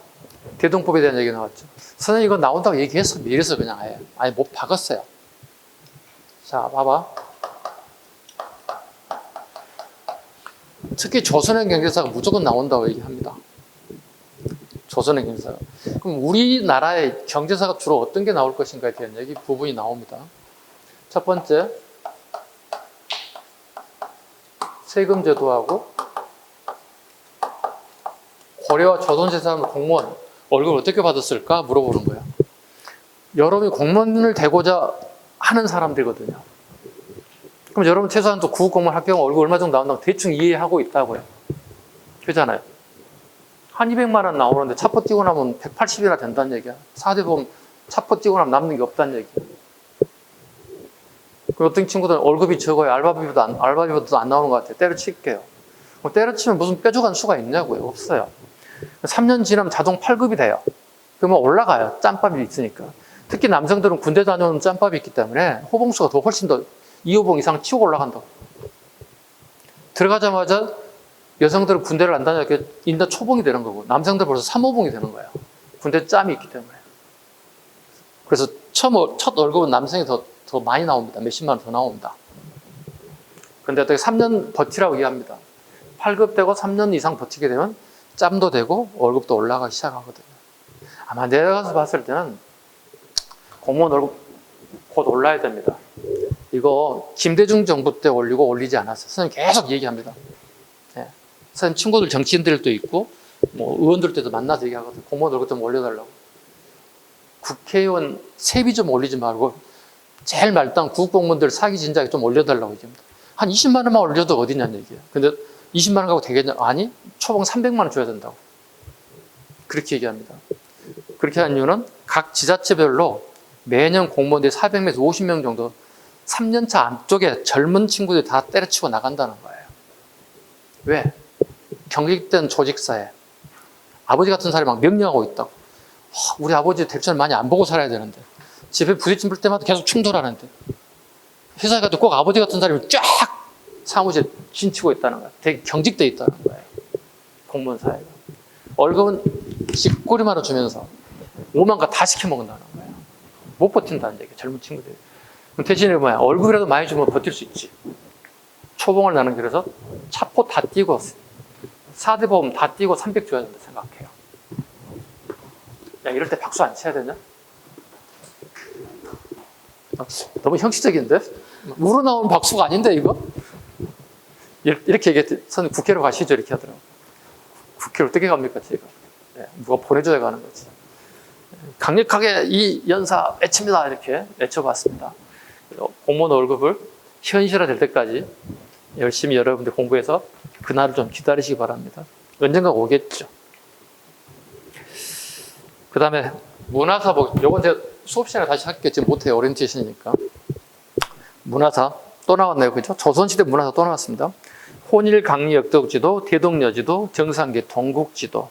대동법에 대한 얘기 나왔죠. 선생님 이거 나온다고 얘기했어. 미래서 그냥 아예 못 박았어요. 자, 봐봐. 특히 조선의 경제사가 무조건 나온다고 얘기합니다. 조선의 경제사가. 그럼 우리나라의 경제사가 주로 어떤 게 나올 것인가에 대한 얘기 부분이 나옵니다. 첫 번째, 세금 제도하고 고려와 조선시대 사람 공무원 월급을 어떻게 받았을까 물어보는 거예요. 여러분이 공무원을 되고자 하는 사람들이거든요. 그럼 여러분 최소한 또 구급공무원 합격하면 월급 얼마 정도 나온다고 대충 이해하고 있다고요. 그렇잖아요. 한 200만 원 나오는데 차포 띄고 나면 180이나 된다는 얘기야. 4대 보험 차포 띄고 나면 남는 게 없다는 얘기야. 그리고 어떤 친구들은 월급이 적어요. 알바비도 안 나오는 것 같아요. 때려칠게요. 때려치면 무슨 뾰족한 수가 있냐고요. 없어요. 3년 지나면 자동 8급이 돼요. 그러면 올라가요. 짬밥이 있으니까. 특히 남성들은 군대 다녀오는 짬밥이 있기 때문에 호봉수가 더 훨씬 더 2호봉 이상 치고 올라간다고. 들어가자마자 여성들은 군대를 안 다녀니까 인다 초봉이 되는 거고 남성들 벌써 3호봉이 되는 거예요. 군대 짬이 있기 때문에. 그래서 첫 월급은 남성이 더 많이 나옵니다. 몇십만 원 더 나옵니다. 근데 어떻게 3년 버티라고 얘기합니다. 8급 되고 3년 이상 버티게 되면 짬도 되고 월급도 올라가기 시작하거든요. 아마 내려가서 봤을 때는 공무원 월급 곧 올라야 됩니다. 이거 김대중 정부 때 올리고 올리지 않았어요. 선생님 계속 얘기합니다. 네. 선생님 친구들 정치인들도 있고 뭐 의원들도 만나서 얘기하거든요. 공무원 월급 좀 올려달라고. 국회의원 세비 좀 올리지 말고 제일 말단 국공무원들 사기 진작에 좀 올려달라고 얘기합니다. 한 20만 원만 올려도 어디냐는 얘기예요. 근데 20만 원 갖고 되겠냐? 아니, 초봉 300만 원 줘야 된다고. 그렇게 얘기합니다. 그렇게 한 이유는 각 지자체별로 매년 공무원들이 400명에서 50명 정도 3년차 안쪽에 젊은 친구들이 다 때려치고 나간다는 거예요. 왜? 경직된 조직사에 아버지 같은 사람이 막 명령하고 있다고. 우리 아버지 텔레비전 많이 안 보고 살아야 되는데 집에 부딪힘 불 때마다 계속 충돌하는데 회사에 가도 꼭 아버지 같은 사람이 쫙 사무실에 진치고 있다는 거예요. 되게 경직돼 있다는 거예요. 공무원 사회가. 월급은 쥐꼬리만 원 주면서 5만 가 다 시켜 먹는다는 거예요. 못 버틴다는 얘기예요. 젊은 친구들이. 대신에 뭐야? 월급이라도 많이 주면 버틸 수 있지. 초봉을 나는 길에서 차포 다 띄고 4대 보험 다 띄고 300 줘야 된다 생각해요. 야, 이럴 때 박수 안 쳐야 되냐? 너무 형식적인데? 우러나오는 박수가 아닌데 이거? 이렇게 얘기했더니 선생님 국회로 가시죠 이렇게 하더라고요. 국회로 어떻게 갑니까 제가? 네, 누가 보내줘야 가는 거지. 강력하게 이 연사 외칩니다 이렇게 외쳐봤습니다. 공무원 월급을 현실화 될 때까지 열심히 여러분들 공부해서 그날을 좀 기다리시기 바랍니다. 언젠가 오겠죠. 그 다음에 문화사 요건 제가 수업 시간에 다시 할게요. 지금 못해요. 오리엔테이션이니까. 문화사 또 나왔네요. 그죠? 조선시대 문화사 또 나왔습니다. 혼일 강리 역덕지도, 대동여지도, 정상계 동국지도.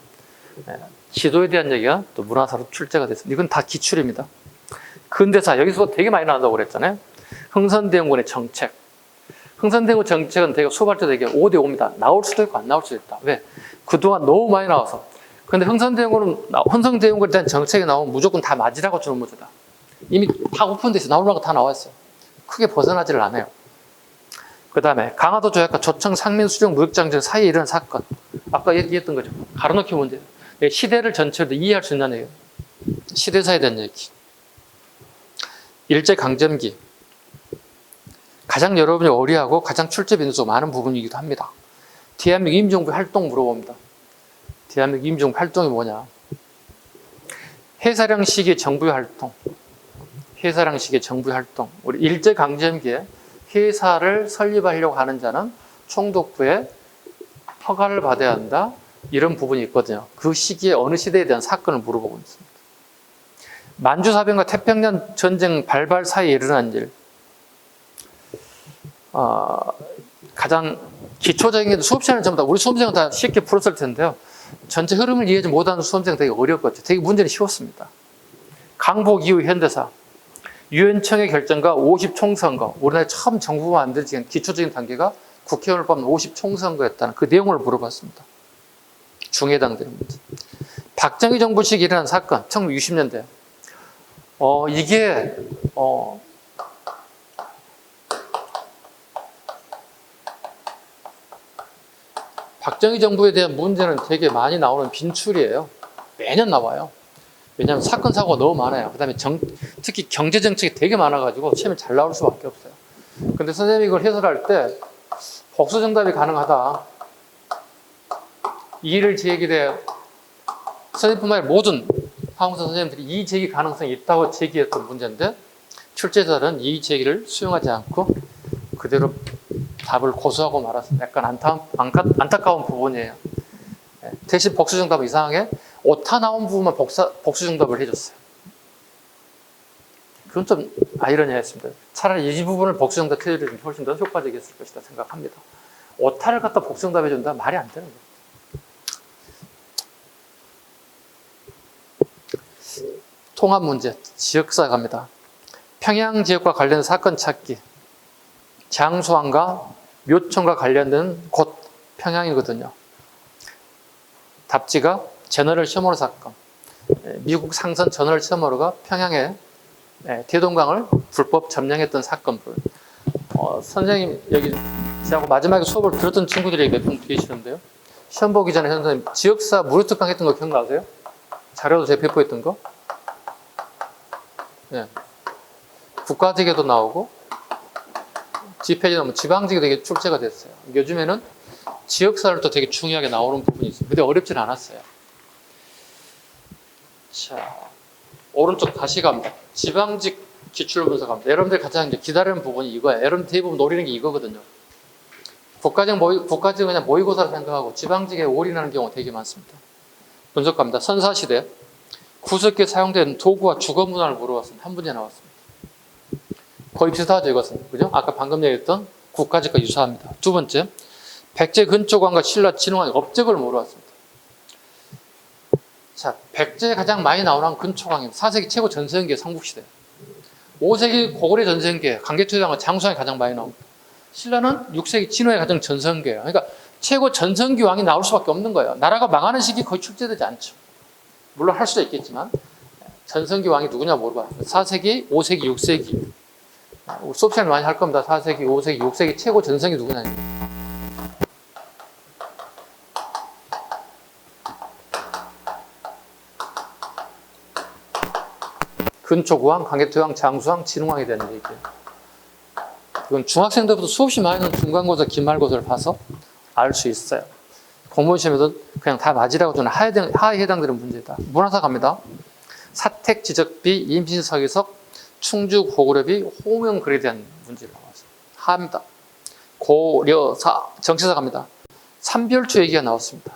지도에 대한 얘기가 또 문화사로 출제가 됐습니다. 이건 다 기출입니다. 근대사, 여기서 되게 많이 나온다고 그랬잖아요. 흥선대원군의 정책. 흥선대원군 정책은 되게 수발자 되게 5대 5입니다. 나올 수도 있고 안 나올 수도 있다. 왜? 그동안 너무 많이 나와서. 근데 흥선대원군에 대한 정책이 나오면 무조건 다 맞으라고 주는 문제다. 이미 다 오픈돼 있어. 나올 만한 거 다 나왔어요. 크게 벗어나지를 않아요. 그 다음에 강화도 조약과 조청 상민 수령 무역장전 사이에 일어난 사건. 아까 얘기했던 거죠. 가로놓기 문제. 시대를 전체로 이해할 수 있는 얘기예요. 시대사에 대한 얘기. 일제강점기. 가장 여러분이 어리하고 가장 출제 빈수 많은 부분이기도 합니다. 대한민국 임시정부 활동 물어봅니다. 대한민국 임시정부 활동이 뭐냐. 해사령 시기의 정부 활동. 해사령 시기의 정부 활동. 우리 일제강점기에 회사를 설립하려고 하는 자는 총독부의 허가를 받아야 한다. 이런 부분이 있거든요. 그 시기에 어느 시대에 대한 사건을 물어보고 있습니다. 만주사변과 태평양 전쟁 발발 사이에 일어난 일. 가장 기초적인 게 수업 시간은 전부 다 우리 수험생은 다 쉽게 풀었을 텐데요. 전체 흐름을 이해하지 못하는 수험생은 되게 어려웠거든요. 되게 문제는 쉬웠습니다. 강복 이후 현대사. 유엔청의 결정과 50총선거. 우리나라에 처음 정부가 만들어진 기초적인 단계가 국회의원을 뽑는 50총선거였다는 그 내용을 물어봤습니다. 중해당들의 문제. 박정희 정부 시기 일어난 사건, 1960년대. 이게 박정희 정부에 대한 문제는 되게 많이 나오는 빈출이에요. 매년 나와요. 왜냐하면 사건, 사고가 너무 많아요. 그 다음에 특히 경제정책이 되게 많아가지고 시험에 잘 나올 수밖에 없어요. 근데 선생님이 이걸 해설할 때 복수정답이 가능하다. 이의를 제기돼 선생님뿐만 아니라 모든 항공사 선생님들이 이의 제기 가능성이 있다고 제기했던 문제인데 출제자는 이의 제기를 수용하지 않고 그대로 답을 고수하고 말았습니다. 약간 안타까운 부분이에요. 대신 복수정답은 이상하게 오타 나온 부분만 복수정답을 해줬어요. 그건 좀 아이러니했습니다. 차라리 이 부분을 복수정답 해주면 훨씬 더 효과적이었을 것이다 생각합니다. 오타를 갖다 복수정답 해준다? 말이 안 되는 거예요. 통합 문제, 지역사 갑니다. 평양 지역과 관련된 사건 찾기. 장수왕과 묘청과 관련된 곳 평양이거든요. 답지가 제너럴 셔머로 사건. 미국 상선 제너럴 셔머로가 평양에 대동강을 불법 점령했던 사건들. 선생님 여기 저하고 마지막에 수업을 들었던 친구들이 몇 분 계시는데요. 시험 보기 전에 선생님 지역사 무료특강 했던 거 기억나세요? 자료도 제가 배포했던 거? 네. 국가직에도 나오고 지폐지 나오면 지방직에 되게 출제가 됐어요. 요즘에는 지역사를 또 되게 중요하게 나오는 부분이 있어요. 근데 어렵진 않았어요. 자, 오른쪽 다시 갑니다. 지방직 기출분석 갑니다. 여러분들 가장 이제 기다리는 부분이 이거예요. 여러분들 대부분 노리는 게 이거거든요. 국가직은 그냥 모의고사를 생각하고 지방직에 올인하는 경우가 되게 많습니다. 분석 갑니다. 선사시대. 구석기에 사용된 도구와 주거 문화를 물어봤습니다. 한 문제 나왔습니다. 거의 비슷하죠, 이것은. 그죠? 아까 방금 얘기했던 국가직과 유사합니다. 두 번째, 백제 근초관과 신라 진흥왕의 업적을 물어봤습니다. 자, 백제에 가장 많이 나오는 근초광입니다. 4세기 최고 전성기의 삼국시대. 5세기 고구려 전성기에 강개투장과 장수왕이 가장 많이 나옵니다. 신라는 6세기 진흥왕이 가장 전성기예요. 그러니까 최고 전성기 왕이 나올 수밖에 없는 거예요. 나라가 망하는 시기 거의 출제되지 않죠. 물론 할 수도 있겠지만 전성기 왕이 누구냐 물어봐요. 4세기, 5세기, 6세기. 수업 시간에 많이 할 겁니다. 4세기, 5세기, 6세기 최고 전성기 누구냐. 근초구왕, 강개토왕, 장수왕, 진흥왕에 대한 얘기예요. 이건 중학생 때부터 수없이 많이 나오는 중간고사, 기말고사를 봐서 알 수 있어요. 공무원 시험에도 그냥 다 맞으라고 주는 하에 해당되는 문제다. 문화사 갑니다. 사택, 지적비, 임신서기석, 충주, 고구려비, 호명글에 대한 문제를 나왔어요. 하입니다. 고려사, 정치사 갑니다. 삼별초 얘기가 나왔습니다.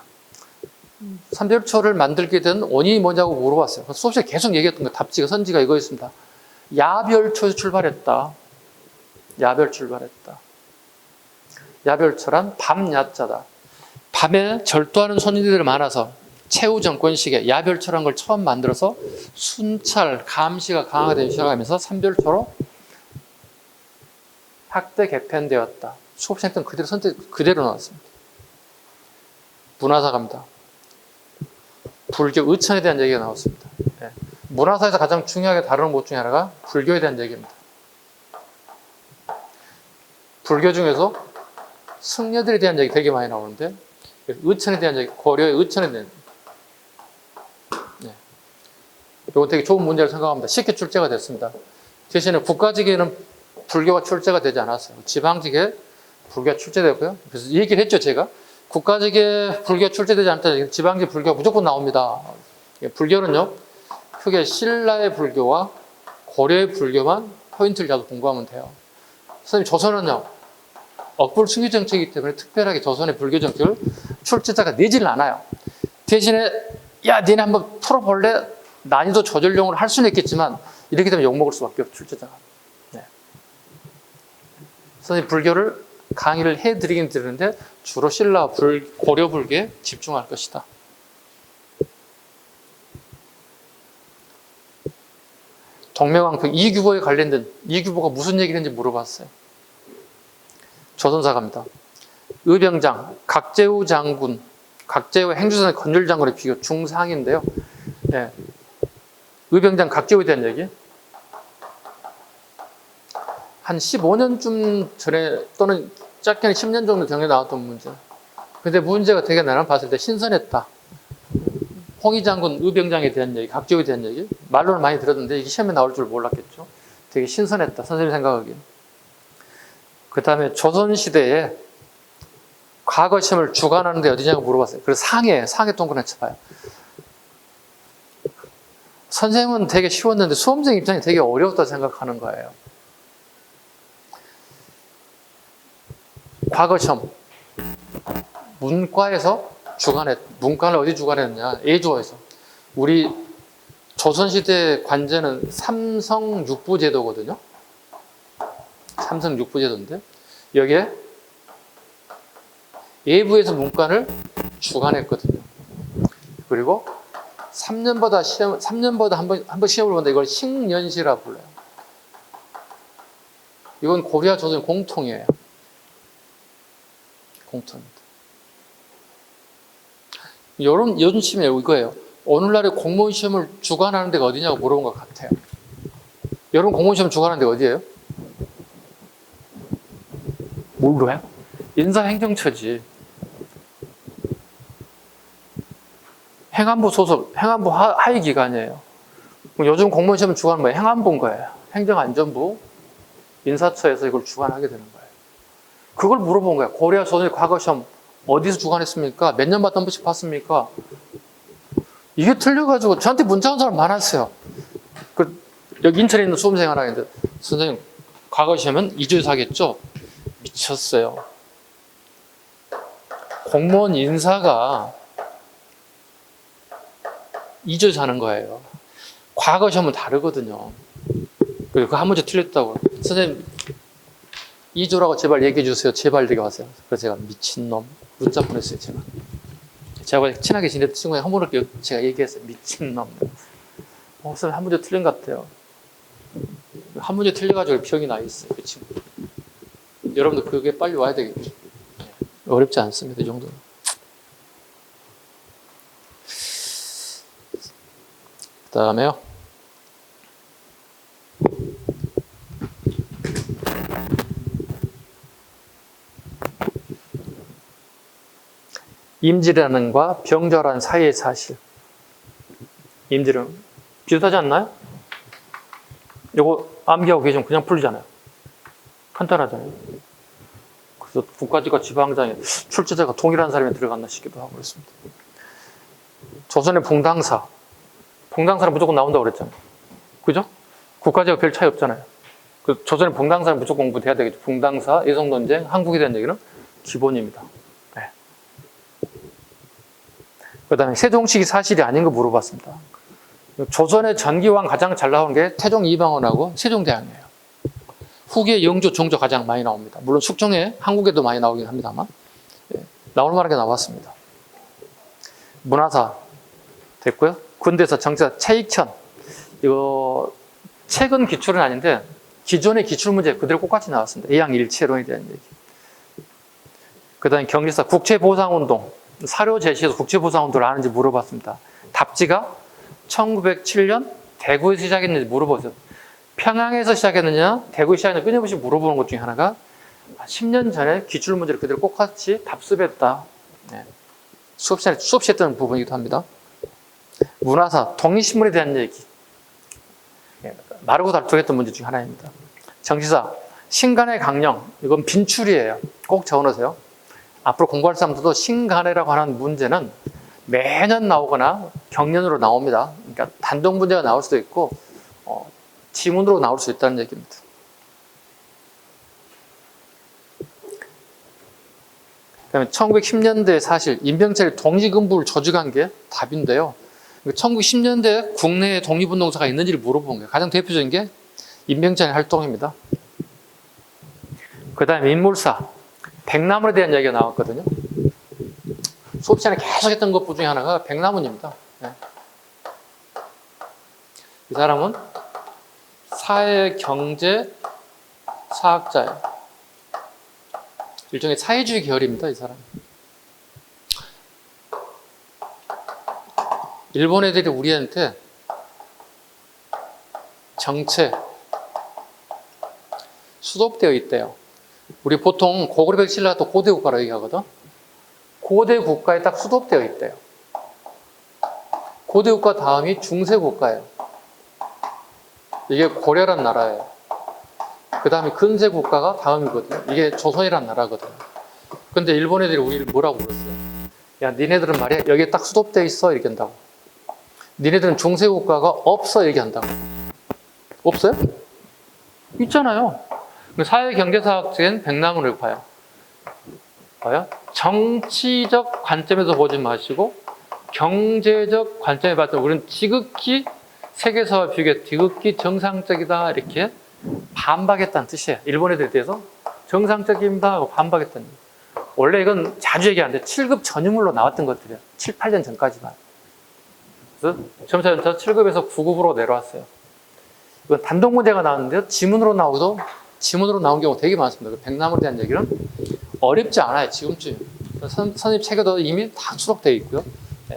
삼별초를 만들게 된 원인이 뭐냐고 물어봤어요. 수업시간에 계속 얘기했던 거 답지가 선지가 이거였습니다. 야별초에서 출발했다. 야별 출발했다. 야별철한 밤야자다. 밤에 절도하는 손님들이 많아서 최후 정권 시기에 야별철한 걸 처음 만들어서 순찰, 감시가 강화가 되기 시작하면서 삼별초로 학대 개편되었다. 수업생 때는 그대로 선택 그대로 나왔습니다. 문화사갑니다. 불교 의천에 대한 얘기가 나왔습니다. 네. 문화사에서 가장 중요하게 다루는 것 중에 하나가 불교에 대한 얘기입니다. 불교 중에서 승려들에 대한 얘기 되게 많이 나오는데 의천에 대한 얘기, 고려의 의천에 대한 네. 이건 되게 좋은 문제를 생각합니다. 쉽게 출제가 됐습니다. 대신에 국가직에는 불교가 출제가 되지 않았어요. 지방직에 불교가 출제되고요. 그래서 얘기를 했죠, 제가. 국가직에 불교가 출제되지 않다. 지방직 불교가 무조건 나옵니다. 불교는요, 크게 신라의 불교와 고려의 불교만 포인트를 잡아서 공부하면 돼요. 선생님, 조선은요, 억불 순교 정책이기 때문에 특별하게 조선의 불교 정책을 출제자가 내지는 않아요. 대신에, 야, 니네 한번 풀어볼래? 난이도 조절용으로 할 수는 있겠지만, 이렇게 되면 욕먹을 수밖에 없죠, 출제자가. 네. 선생님, 불교를 강의를 해드리긴 드리는데, 주로 신라 고려 불교에 집중할 것이다. 동명왕 이규보에 관련된, 이규보가 무슨 얘기를 했는지 물어봤어요. 조선사갑니다. 의병장, 각제우 장군, 각제우 행주선의 건율 장군의 비교 중상인데요. 네. 의병장 각제우에 대한 얘기. 한 15년쯤 전에 또는 짧게는 10년 정도 전에 나왔던 문제. 근데 문제가 되게 나는 봤을 때 신선했다. 홍희 장군 의병장에 대한 얘기, 각제우에 대한 얘기. 말로는 많이 들었는데 이게 시험에 나올 줄 몰랐겠죠. 되게 신선했다. 선생님 생각하기엔. 그 다음에 조선시대에 과거 시험을 주관하는데 어디냐고 물어봤어요. 그래서 상해 동그랗게 쳐봐요. 선생님은 되게 쉬웠는데 수험생 입장이 되게 어려웠다 생각하는 거예요. 과거 시험 문과에서 문과를 어디 주관했느냐? 예조에서. 우리 조선시대 관제는 삼성육부제도거든요. 삼성육부제도인데 여기에 예부에서 문과를 주관했거든요. 그리고 3년마다 한 번 시험을 보는데 이걸 식년시라 불러요. 이건 고려와 조선 공통이에요. 공통입니다. 요즘 시험에 이거예요. 오늘날의 공무원 시험을 주관하는 데가 어디냐고 물어본 것 같아요. 여러분 공무원 시험 주관하는 데가 어디예요? 몰라요? 인사행정처지. 행안부 소속, 행안부 하위 기관이에요. 요즘 공무원 시험 주관은 뭐예요? 행안부인 거예요. 행정안전부, 인사처에서 이걸 주관하게 되는 거예요. 그걸 물어본 거예요. 고려 조선의 과거 시험 어디서 주관했습니까? 몇 년 봤다 한 번씩 봤습니까? 이게 틀려가지고 저한테 문자 온 사람 많았어요. 여기 인천에 있는 수험생 하나 있는데 선생님 과거 시험은 2주에서 하겠죠? 미쳤어요. 공무원 인사가 2주에서 하는 거예요. 과거 시험은 다르거든요. 그리고 그 한 문제 틀렸다고. 선생님 2주라고 제발 얘기해 주세요. 제발 이렇게 왔어요. 그래서 제가 미친놈 문자 보냈어요. 제가 친하게 지냈던 친구에 허물없게 제가 얘기했어요. 미친놈. 선생님 한 문제 틀린 것 같아요. 한 문제 틀려가지고 병이 나 있어요. 그 친구. 여러분도 그게 빨리 와야 되겠죠. 어렵지 않습니다. 이 정도는. 그 다음에요. 임질환과 병절환 사이의 사실. 임질환 비슷하지 않나요? 이거 암기하고 계시면 그냥 풀리잖아요. 간단하잖아요. 그래서 국가직과 지방장에 출제자가 동일한 사람이 들어갔나 싶기도 하고 그렇습니다. 조선의 봉당사. 봉당사는 무조건 나온다고 그랬잖아요. 그죠? 국가직과 별 차이 없잖아요. 그 조선의 봉당사는 무조건 공부돼야 되겠죠. 봉당사, 예성논쟁, 한국에 대한 얘기는 기본입니다. 네. 그 다음에 세종식이 사실이 아닌 거 물어봤습니다. 조선의 전기왕 가장 잘 나오는 게 태종 이방원하고 세종대왕이에요. 후기에 영조, 정조 가장 많이 나옵니다. 물론 숙종에 한국에도 많이 나오긴 합니다만 나올 만하게 나왔습니다. 문화사 됐고요. 군대에서 정치사 차익천, 이거 최근 기출은 아닌데 기존의 기출문제 그대로 똑같이 나왔습니다. 의양일체론에 대한 얘기. 그 다음에 경제사 국채보상운동, 사료 제시에서 국채보상운동을 아는지 물어봤습니다. 답지가 1907년 대구에서 시작했는지 물어보세요. 평양에서 시작했느냐 대구에서 시작했느냐 끊임없이 물어보는 것 중에 하나가 10년 전에 기출문제를 그대로 똑같이 답습했다. 네. 수업 시간에 했던 부분이기도 합니다. 문화사, 독립신문에 대한 얘기. 네. 마르고 달투했던 문제 중에 하나입니다. 정치사, 신간의 강령. 이건 빈출이에요. 꼭 적어놓으세요. 앞으로 공부할 사람들도 신간해라고 하는 문제는 매년 나오거나 경련으로 나옵니다. 그러니까 단독 문제가 나올 수도 있고 지문으로 나올 수 있다는 얘기입니다. 그다음에 1910년대 사실 임병철이 독립군부를 조직한 게 답인데요. 1910년대 국내에 독립운동사가 있는지를 물어본 거예요. 가장 대표적인 게 임병철의 활동입니다. 그 다음에 인물사, 백남원에 대한 이야기가 나왔거든요. 수업 시간에 계속 했던 것 중에 하나가 백남원입니다. 네. 이 사람은 사회, 경제, 사학자예요. 일종의 사회주의 계열입니다, 이 사람. 일본 애들이 우리한테 정체, 수독되어 있대요. 우리 보통 고구려 백신라 또 고대 국가라고 얘기하거든. 고대 국가에 딱 수독되어 있대요. 고대 국가 다음이 중세 국가예요. 이게 고려란 나라예요. 그 다음에 근세 국가가 다음이거든요. 이게 조선이란 나라거든요. 근데 일본 애들이 우리를 뭐라고 불렀어요? 야, 니네들은 말이야, 여기에 딱 수독되어 있어. 이렇게 한다고. 니네들은 중세 국가가 없어. 얘기한다고. 없어요? 있잖아요. 사회경제사학적인 백남원을 봐요. 정치적 관점에서 보지 마시고 경제적 관점에 봤을 때 우리는 지극히 세계사와 비교해 지극히 정상적이다 이렇게 반박했다는 뜻이에요. 일본 애들에 대해서 정상적입니다 하고 반박했다는 얘기예요. 원래 이건 자주 얘기하는데 7급 전유물로 나왔던 것들이에요. 7, 8년 전까지만. 그래서 점차 7급에서 9급으로 내려왔어요. 이건 단독 문제가 나왔는데요. 지문으로 나온 경우 되게 많습니다. 백남원에 대한 얘기는 어렵지 않아요. 지금쯤. 선생님 책에도 이미 다 수록되어 있고요.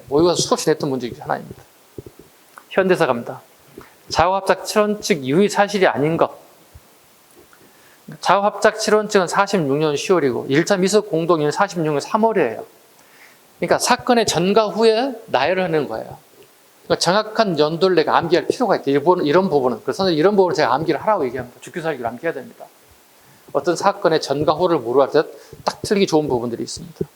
모의고사 수없이 냈던 문제 중 하나입니다. 현대사 갑니다. 자우합작 7원칙 유의 사실이 아닌 것. 자우합작 7원칙은 46년 10월이고 1차 미석 공동위는 46년 3월이에요. 그러니까 사건의 전과 후에 나열을 하는 거예요. 그러니까 정확한 연도를 내가 암기할 필요가 있다. 이런 부분은. 그래서 이런 부분을 제가 암기를 하라고 얘기합니다. 죽기살기를 암기해야 됩니다. 어떤 사건의 전과 후를 물어할 때 딱 틀리기 좋은 부분들이 있습니다.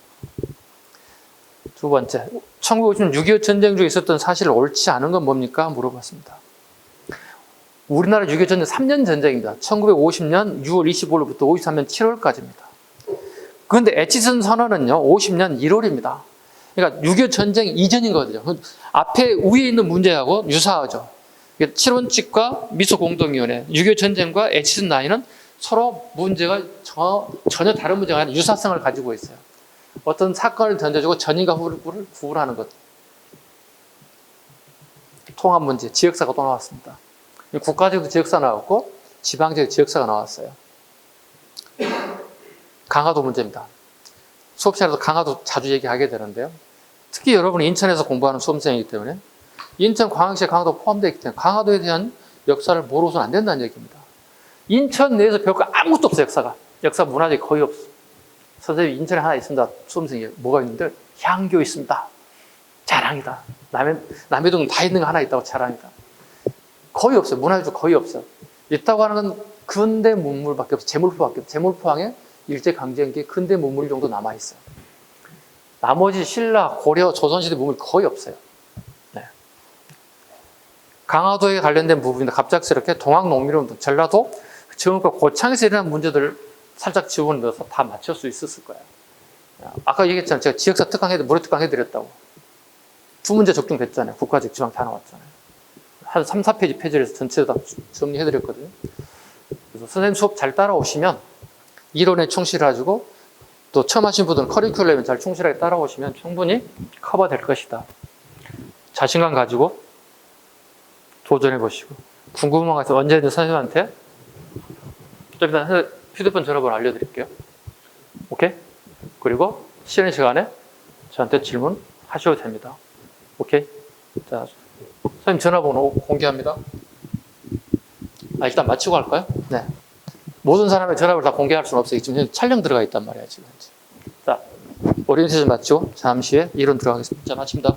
두 번째, 1950년 6.25 전쟁 중에 있었던 사실을 옳지 않은 건 뭡니까? 물어봤습니다. 우리나라 6.25 전쟁 3년 전쟁입니다. 1950년 6월 25일부터 53년 7월까지입니다. 그런데 에치슨 선언은요, 50년 1월입니다. 그러니까 6.25 전쟁 이전인 거거든요. 앞에 위에 있는 문제하고 유사하죠. 7원칙과 미소공동위원회, 6.25 전쟁과 에치슨 나이는 서로 문제가 전혀 다른 문제가 아니라 유사성을 가지고 있어요. 어떤 사건을 던져주고 전인과 후를 구분하는 것. 통합 문제, 지역사가 또 나왔습니다. 국가적으로 지역사 나왔고 지방적 지역사가 나왔어요. 강화도 문제입니다. 수업 시간에도 강화도 자주 얘기하게 되는데요. 특히 여러분이 인천에서 공부하는 수험생이기 때문에 인천광역시에 강화도 포함되어 있기 때문에 강화도에 대한 역사를 모르고서는 안 된다는 얘기입니다. 인천 내에서 배울 거 아무것도 없어요. 역사 문화적이 거의 없어. 선생님이 인천에 하나 있습니다. 수험생이 뭐가 있는데 향교 있습니다. 자랑이다. 남해동 다 있는 거 하나 있다고 자랑이다. 거의 없어요. 문화유적 거의 없어요. 있다고 하는 건 근대 문물밖에 없어요. 제물포밖에 없어요. 제물포항에 일제강점기 근대 문물 정도 남아있어요. 나머지 신라, 고려, 조선시대 문물이 거의 없어요. 네. 강화도에 관련된 부분인데 갑작스럽게 동학농민운동, 전라도, 정읍과 고창에서 일어난 문제들을 살짝 지원을 넣어서 다 맞출 수 있었을 거예요. 아까 얘기했잖아요. 제가 지역사 모래 특강 해드렸다고. 두 문제 적중됐잖아요. 국가직 지방 다 나왔잖아요. 한 3, 4페이지 페이지에서 전체 다 정리해드렸거든요. 그래서 선생님 수업 잘 따라오시면 이론에 충실하시고 또 처음 하신 분들은 커리큘럼에 잘 충실하게 따라오시면 충분히 커버될 것이다. 자신감 가지고 도전해 보시고 궁금한 거 있으면 언제든 선생님한테 좀 이따 휴대폰 전화번호 알려드릴게요. 오케이? 그리고 쉬는 시간에 저한테 질문하셔도 됩니다. 오케이? 자, 선생님 전화번호 공개합니다. 일단 마치고 할까요? 네. 모든 사람의 전화번호 다 공개할 수는 없어요. 지금 촬영 들어가 있단 말이야, 지금. 자, 오리엔테이션 마치고 잠시 후에 이론 들어가겠습니다. 자, 마칩니다.